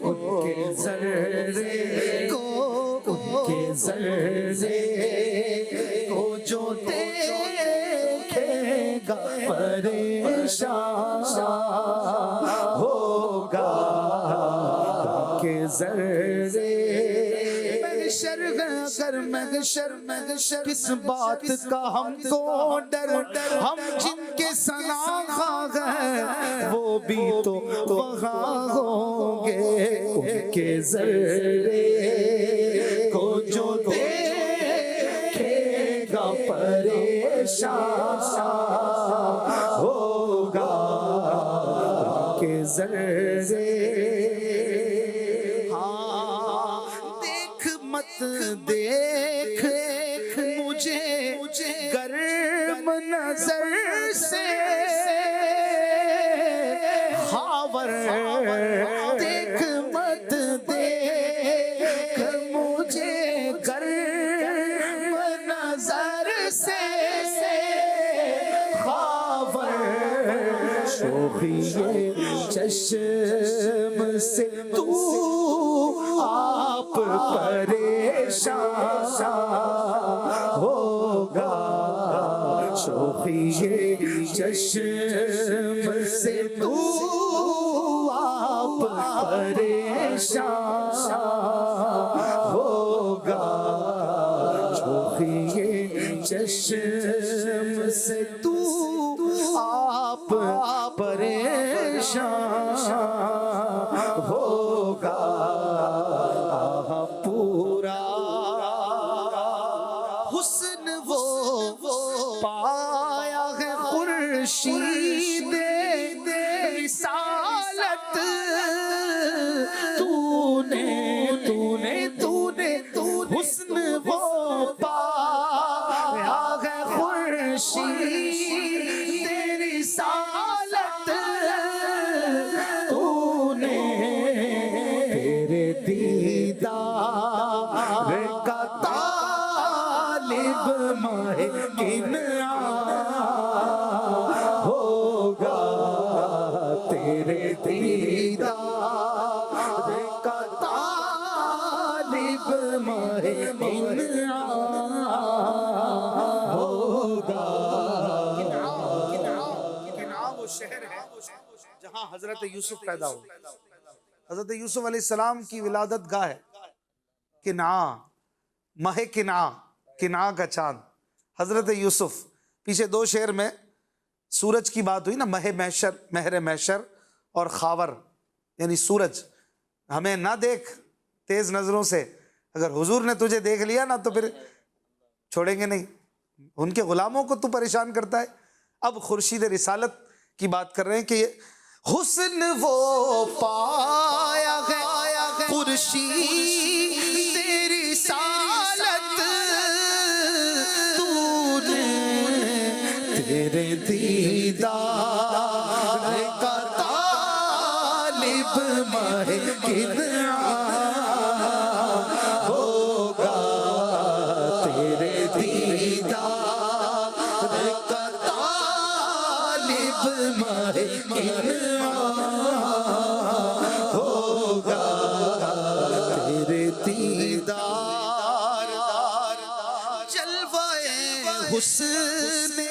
[SPEAKER 1] ان کے ذرے کو، ان کے ذرے کو جو دیکھے گا پریشان ہوگا، ان کے ذرے محشر کس بات کا ہم کو ڈر، ہم جن کے سناخا ہیں وہ بھی تو وہاں ہوں گے، ان کے ذرے کو جو دیکھے گا پریشان ہوگا، ان کے ذرے دیکھ مجھے گرم نظر سے خاور، دیکھ مت دیکھ مجھے گرم نظر سے خاور، شوخی چشم سے تو آپ پریشان ہوگا، شوخی چشم سے تو آپ پریشان ہوگا، شوخی چشم سے تو آپ پریشان ہوگا، پورا حسن وہ پایا ہے خورشید رسالت، تو نے حسن وہ پایا ہے خورشید رسالت، تو نے تیرے دیدار کا طالب ماہ کنعان ہوگا، تیرے دیدار کا طالب ماہ کنعان ہوگا۔
[SPEAKER 2] کنعان وہ شہر ہے جہاں حضرت یوسف پیدا ہوئے، حضرت یوسف علیہ السلام کی ولادت گاہ ہے کنعان، ماہ کنعان، کنعان کا چاند حضرت یوسف۔ پیچھے دو شعر میں سورج کی بات ہوئی نا، مہ محشر، مہر محشر اور خاور یعنی سورج، ہمیں نہ دیکھ تیز نظروں سے، اگر حضور نے تجھے دیکھ لیا نا تو پھر چھوڑیں گے نہیں، ان کے غلاموں کو تو پریشان کرتا ہے۔ اب خورشید رسالت کی بات کر رہے ہیں کہ یہ حسن وہ پایا ہے خورشید رسالت، تو نے تیرے دیدار کا طالب ماہ کنعان ہوگا، تیرے دیدار کا طالب ماہ کنعان ہوگا، تیرے دیدار جلوہ حسن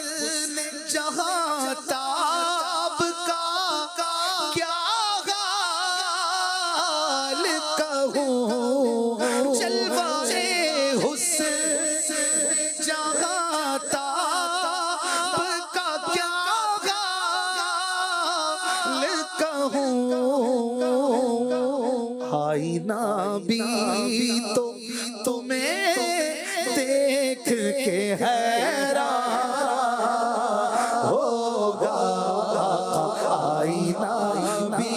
[SPEAKER 2] جہاں تاب کا کیا حال کہوں، جلوہ حسن جہاں تاب کا کیا حال کہوں، آئینہ بھی تو تمہیں دیکھ کے حیران ہوگا، آئینہ بھی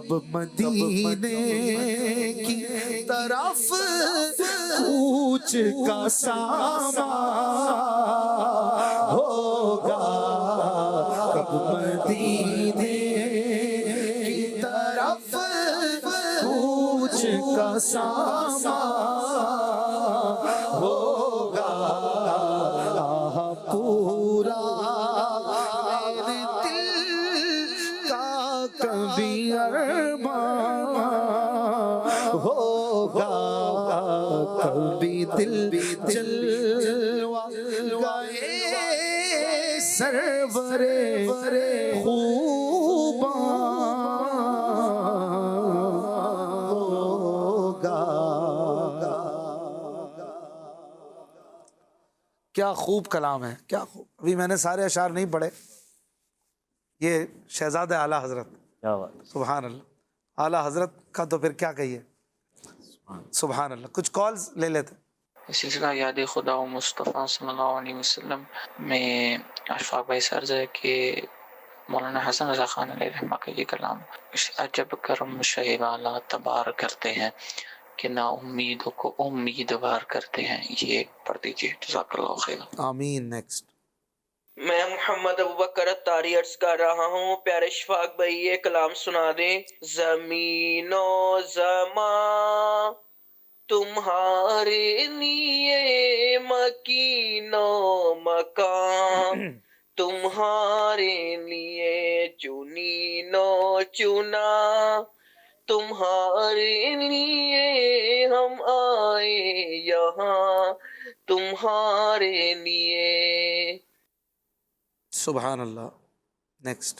[SPEAKER 1] کب مدینے کی طرف کوچ کا سامان ہوگا، کب مدینے کی طرف کوچ کا سامان ہوگا، پورا میرے دل کا کبھی ارمان ہوگا، کبھی دل جلوہ گئے سرور
[SPEAKER 2] کیا خوب کلام ہے، کیا خوب. ابھی میں نے سارے اشعار نہیں پڑھے، یہ شہزادہ اعلیٰ حضرت،
[SPEAKER 4] کیا بات.
[SPEAKER 2] سبحان اللہ. اعلیٰ حضرت کا تو پھر کیا کہیے، سبحان اللہ. کچھ کالز لے لیتے.
[SPEAKER 10] سلسلہ یاد خدا و مصطفیٰ صلی اللہ علیہ وسلم میں اشفاق بھائی سے عرض ہے کہ مولانا حسن رضا خان علیہ رحمہ کا یہ کلام عجب کرم شہ والا تبار کرتے ہیں کہ نا امیدوں کو امیدوار کرتے ہیں. یہ پڑھ دیجیے، جزاک اللہ خیر.
[SPEAKER 2] آمین. نیکسٹ.
[SPEAKER 11] میں محمد ابوبکر اتاری عرض کر رہا ہوں، پیارے اشفاق بھائی یہ کلام سنا دیں. زمین و زمان تمہارے لیے، مکین و مکان تمہارے لیے، چنین و چنا تمہارے لیے، ہم آئے یہاں تمہارے لیے.
[SPEAKER 2] سبحان اللہ. نیکسٹ.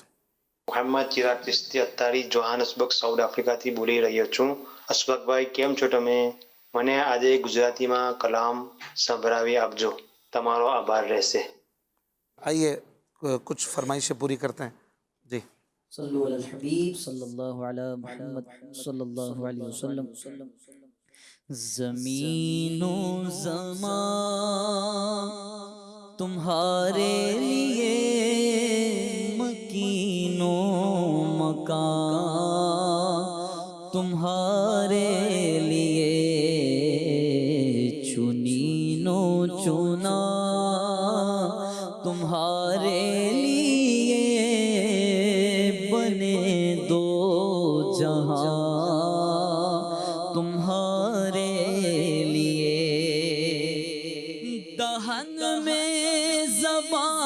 [SPEAKER 12] મોહમ્મદ ચિરાગ ચિશ્તી અત્તારી જોહાનસબર્ગ સાઉથ આફ્રિકાથી બોલી રહ્યો છું. અશફાકભાઈ કેમ છો તમે? મને આજે ગુજરાતીમાં કલામ સંભળાવી આપજો. તમારો આભાર રહેશે.
[SPEAKER 2] آئیے کچھ فرمائشیں پوری کرتے ہیں جی.
[SPEAKER 3] صلو علی الحبیب صلی اللہ علی محمد صلی اللہ علیہ وسلم. زمین و زمان تمہارے لیے، مکین و مکان تمہارے لیے، چنین و چنا تمہارے لیے، بنے دو جہاں تمہارے لیے. دہن میں زبان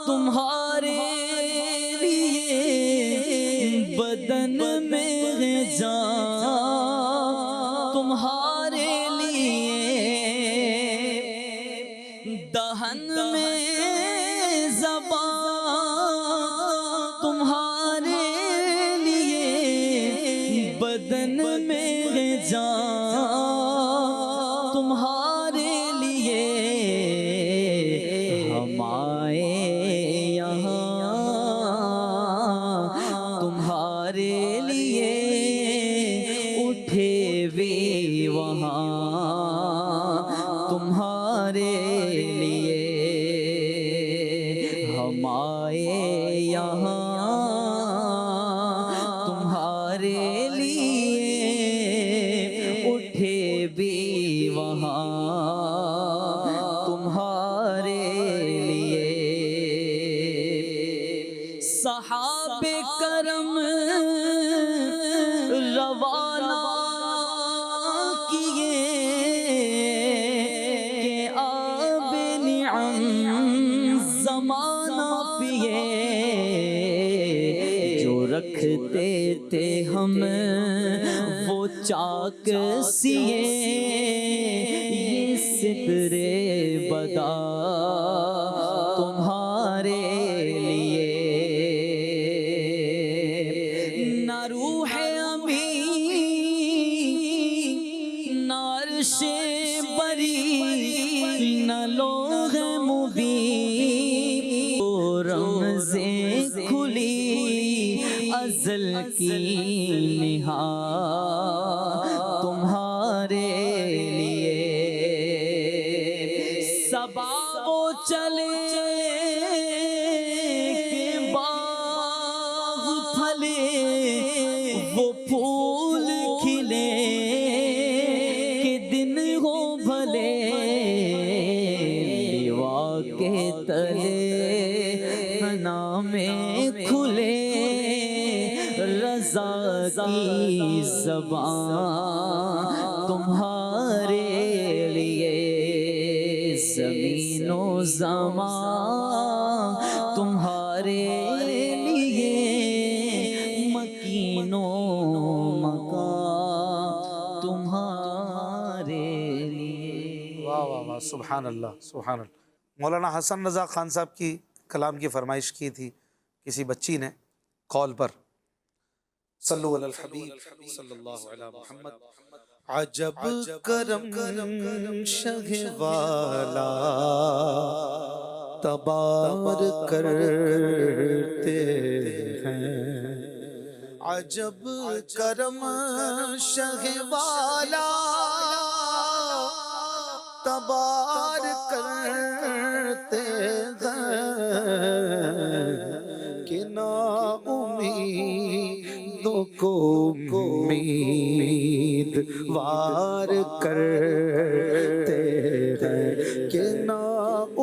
[SPEAKER 3] تمہارے لیے، بدن میں جان تمہارے لیے. دہن میں زبان تمہارے لیے، بدن میں جان تمہارے لیے. ہم آئے یہاں تمہارے لیے، اٹھے بھی وہاں تمہارے لیے. ہم آئے یہاں تمہارے لیے، اٹھے بھی وہاں تمہارے لیے. صحابہ کرم روانہ کیے کہ آب نعم زمانہ پیے. جو رکھتے تھے ہم وہ چاک سیے، یہ سترے بدا تمہارے لیے. نہ روح امین، نہ عرش بری، نہ لوح مبین، رمزیں کھلی ازل کی نہا تمہارے لیے. صبا وہ چلے کہ باغ پھلے، وہ پھول کھلے کہ دن ہو بھلے لیوا کے تلے فنا میں کھلے رضا کی زبان تمہارے لیے زمین و زمان تمہارے لیے مکین و مکان تمہارے لیے.
[SPEAKER 2] واہ واہ واہ، سبحان اللہ سبحان اللہ. مولانا حسن رضا خان صاحب کی کلام کی فرمائش کی تھی کسی بچی نے کال پر. صلو علی الحبیب صلی اللہ علی محمد.
[SPEAKER 1] عجب کرم شہ والا تبار کرتے ہیں. عجب کرم شہ والا تبار کرتے ہیں کہ نا امیدوں کو امید وار کرتے ہیں کہ نا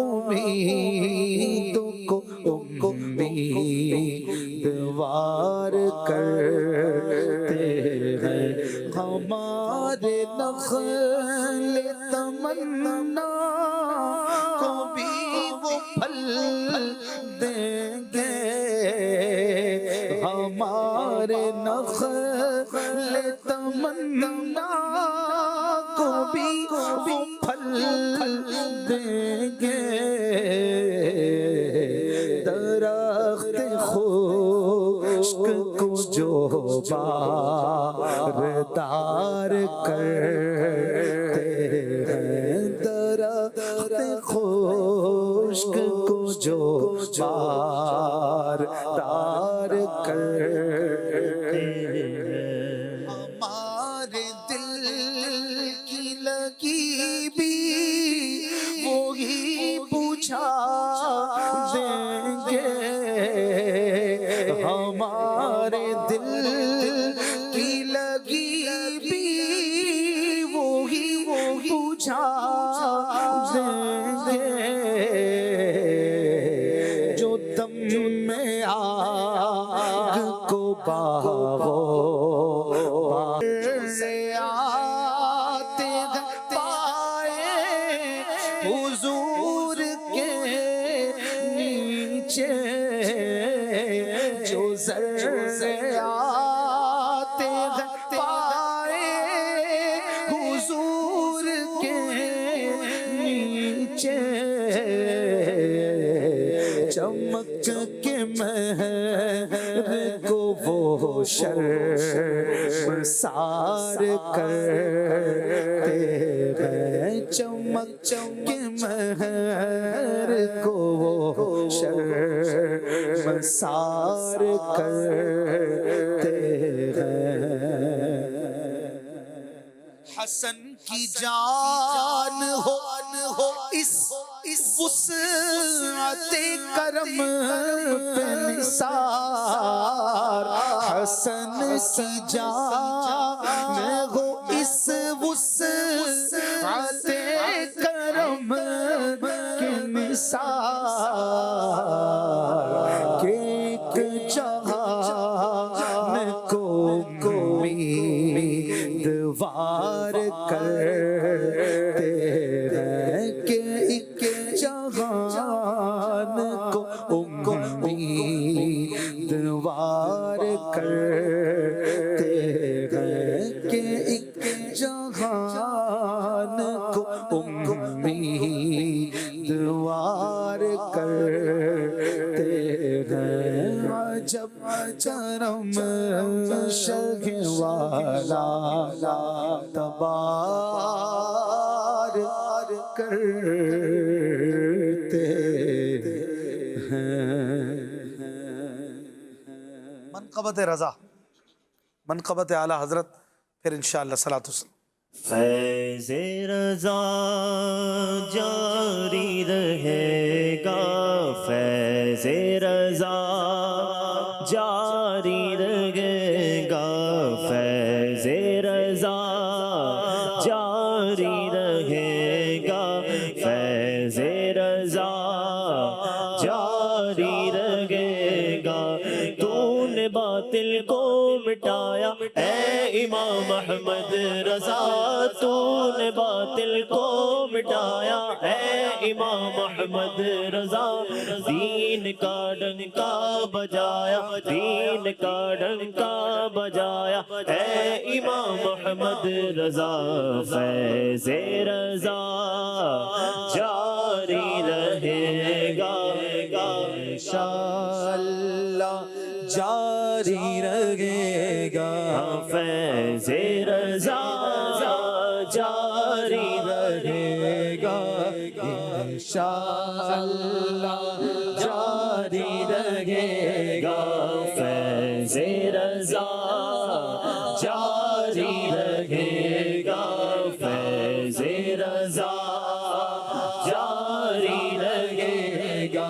[SPEAKER 1] امیدوں کو امید وار کرتے ہیں. ہمارے نخل تمنا کو بھی وہ پھل دیں گے. ہمارے نخل تمنا کو بھی وہ پھل دیں گے. درخت خشک کو جو باردار کرتے ہیں. درخت خشک کو جو باردار کرتے ہیں. ہمارے دل کی لگی بھی وہی پوچھا دیں گے. ہمارے دل کی لگی بھی وہی پوچھا دیں گے. جو دم میں آگ کو باہو آتے پائے حضور کے نیچے. جو ذرے آتے پائے حضور کے نیچے. چمک کے مہر کو وہ شرمسار کرتے ہیں. چمک کے مہر کو وہ شرمسار کرتے ہیں. حسن کی جان ہو اس وسعت کرم پہ نثار. حسن کی جان ہو اس وسعت کرم کے نثار کہ ایک جہان کو امیدوار کرتے ہیں کہ ایک جہان کو امیدوار کرتے ہیں کہ ایک جہان کو امیدوار کرتے ہیں. عجب کرم شہ والا تبار کرتے ہیں.
[SPEAKER 2] منقبت رضا، منقبت اعلیٰ حضرت، پھر انشاءاللہ صلاۃ السلام.
[SPEAKER 4] فیض رضا جاری رہے گا، فیض رضا جاری رہے گا، مٹایا اے امام احمد رضا تو نے باطل کو مٹایا اے امام احمد رضا دین کا ڈنکا بجایا دین کا ڈنکا بجایا اے امام احمد رضا فیض رضا جاری رہے گا
[SPEAKER 1] انشاءاللہ جاری رہے گا
[SPEAKER 4] فیض رضا جاری رہے گا
[SPEAKER 1] انشاءاللہ جاری رہے
[SPEAKER 4] گا فیض رضا جاری رہے گا فیض رضا جاری رہے گا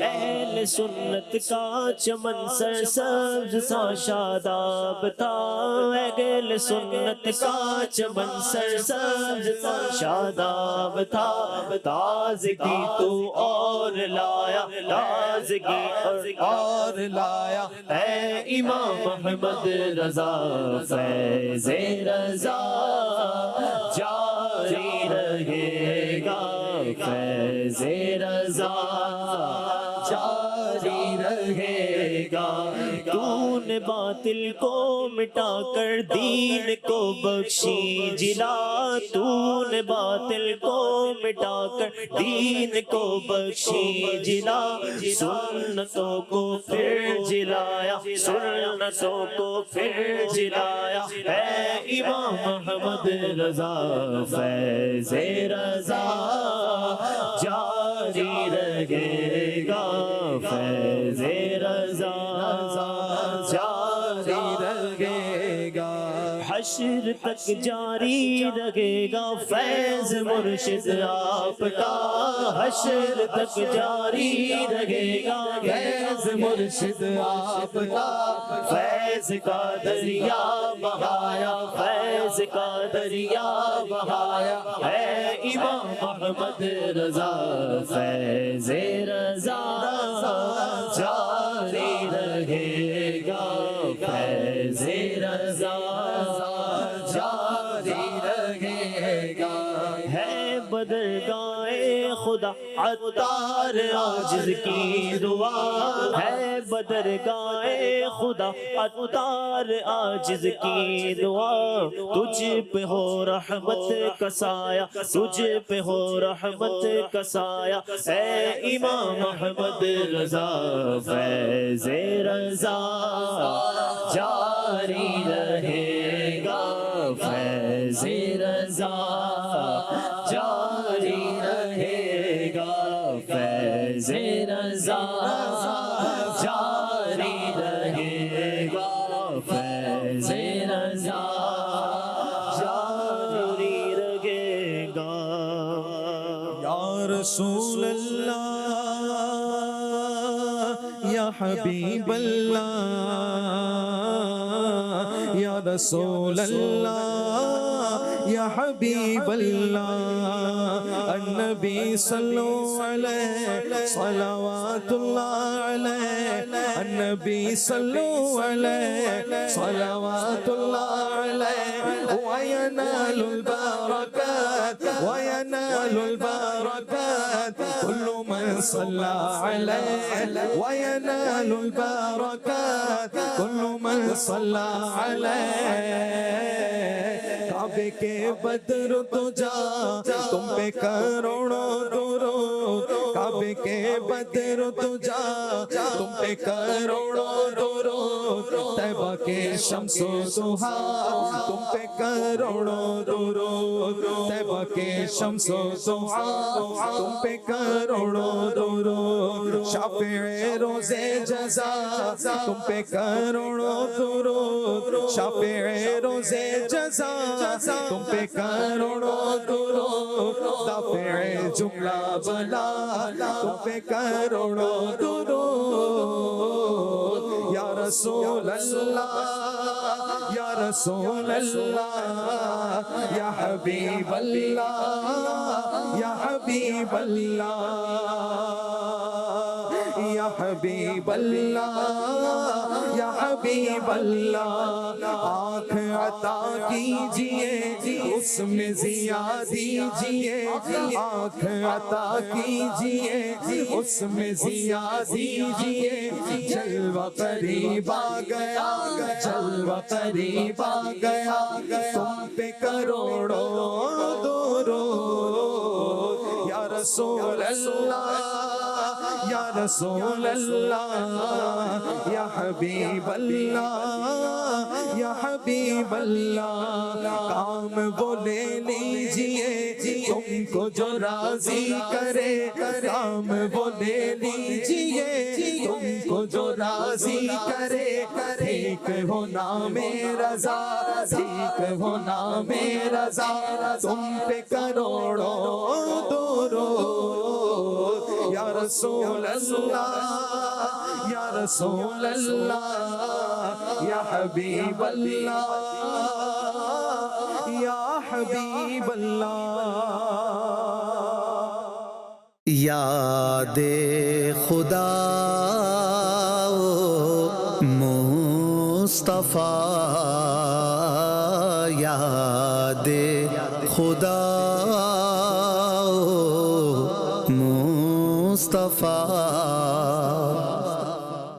[SPEAKER 4] اہل سنت کا چمن سرسبز سا شاداب تھا اہل سنت کا چمن سرسبز سا شاداب تھا تازگی تو اور لایا تازگی اور لایا اے امام احمد رضا فیض رضا جاری رہے گا فیض رضا جاری رہے گا تو نے باطل کو مٹا کر دین کو بخشی جلا تو نے باطل کو مٹا کر دین کو بخشی جلا سنتوں کو پھر جلایا سنتوں کو پھر جلایا اے امام احمد رضا فیض رضا جاری رہے گا فیض رضا جاری رہے گا حشر تک جاری رہے گا فیض مرشد آپ کا حشر تک جاری رہے گا فیض مرشد آپ کا فیض کا دریا بہایا فیض کا دریا بہایا اے امام احمد رضا فیض رضا جاری رہے گا فیض رضا جاری رہے گا ہے بدرگاہ خدا عطار عاجز کی دعا ہے بدرگاہ خدا عطار عاجز کی دعا تجھ پہ ہو رحمت کا سایہ تجھ پہ ہو رحمت کا سایہ اے امام احمد رضا فیض رضا جاری رہے گا فیض رضا جاری رہے گا فیض رضا جاری رہے گا فیض رضا جاری رہے گا
[SPEAKER 1] یا رسول اللہ یا حبیب اللہ یا رسول اللہ یا حبیب اللہ النبی صلو علیہ صلوات اللہ علیہ النبی صلو علیہ صلوات اللہ علیہ وینال البرکات وینال البرکات کل من صلی علیہ وینال البرکات کل من صلی علیہ کعبے کے بدر تو جا تم پہ کروڑوں درود کعبے کے بدر تو جا تم پہ کروڑوں درود طیبہ کے شمس و ضحیٰ تم پہ کروڑوں درود طیبہ کے شمس و ضحیٰ تم پہ کروڑوں درود شافع روز جزا تم پہ کروڑوں درود شافع روز جزا تم پہ کروڑوں درود دافع جملہ بلا تم پہ کروڑوں درود یا رسول اللہ یا رسول اللہ یا حبیب اللہ یا حبیب اللہ یا حبیب اللہ یا حبیب اللہ آنکھ عطا کیجئے اس میں ضیا دیجئے آنکھ عطا کیجئے اس میں ضیا دیجئے جلوہ قریب آ گیا جلوہ قریب آ گیا تم پہ کروڑوں درود یا رسول اللہ یا رسول اللہ یا حبیب اللہ یا حبیب اللہ کام وہ لے لیجئے تم کو جو راضی کرے کام وہ لے لیجئے تم کو جو راضی کرے ٹھیک ہو نام رضا ٹھیک ہو نام رضا تم پہ کروڑوں درود یا رسول اللہ یا رسول اللہ یا حبیب اللہ یا حبیب اللہ
[SPEAKER 13] یاد خدا مصطفیٰ یاد خدا مصطفیٰ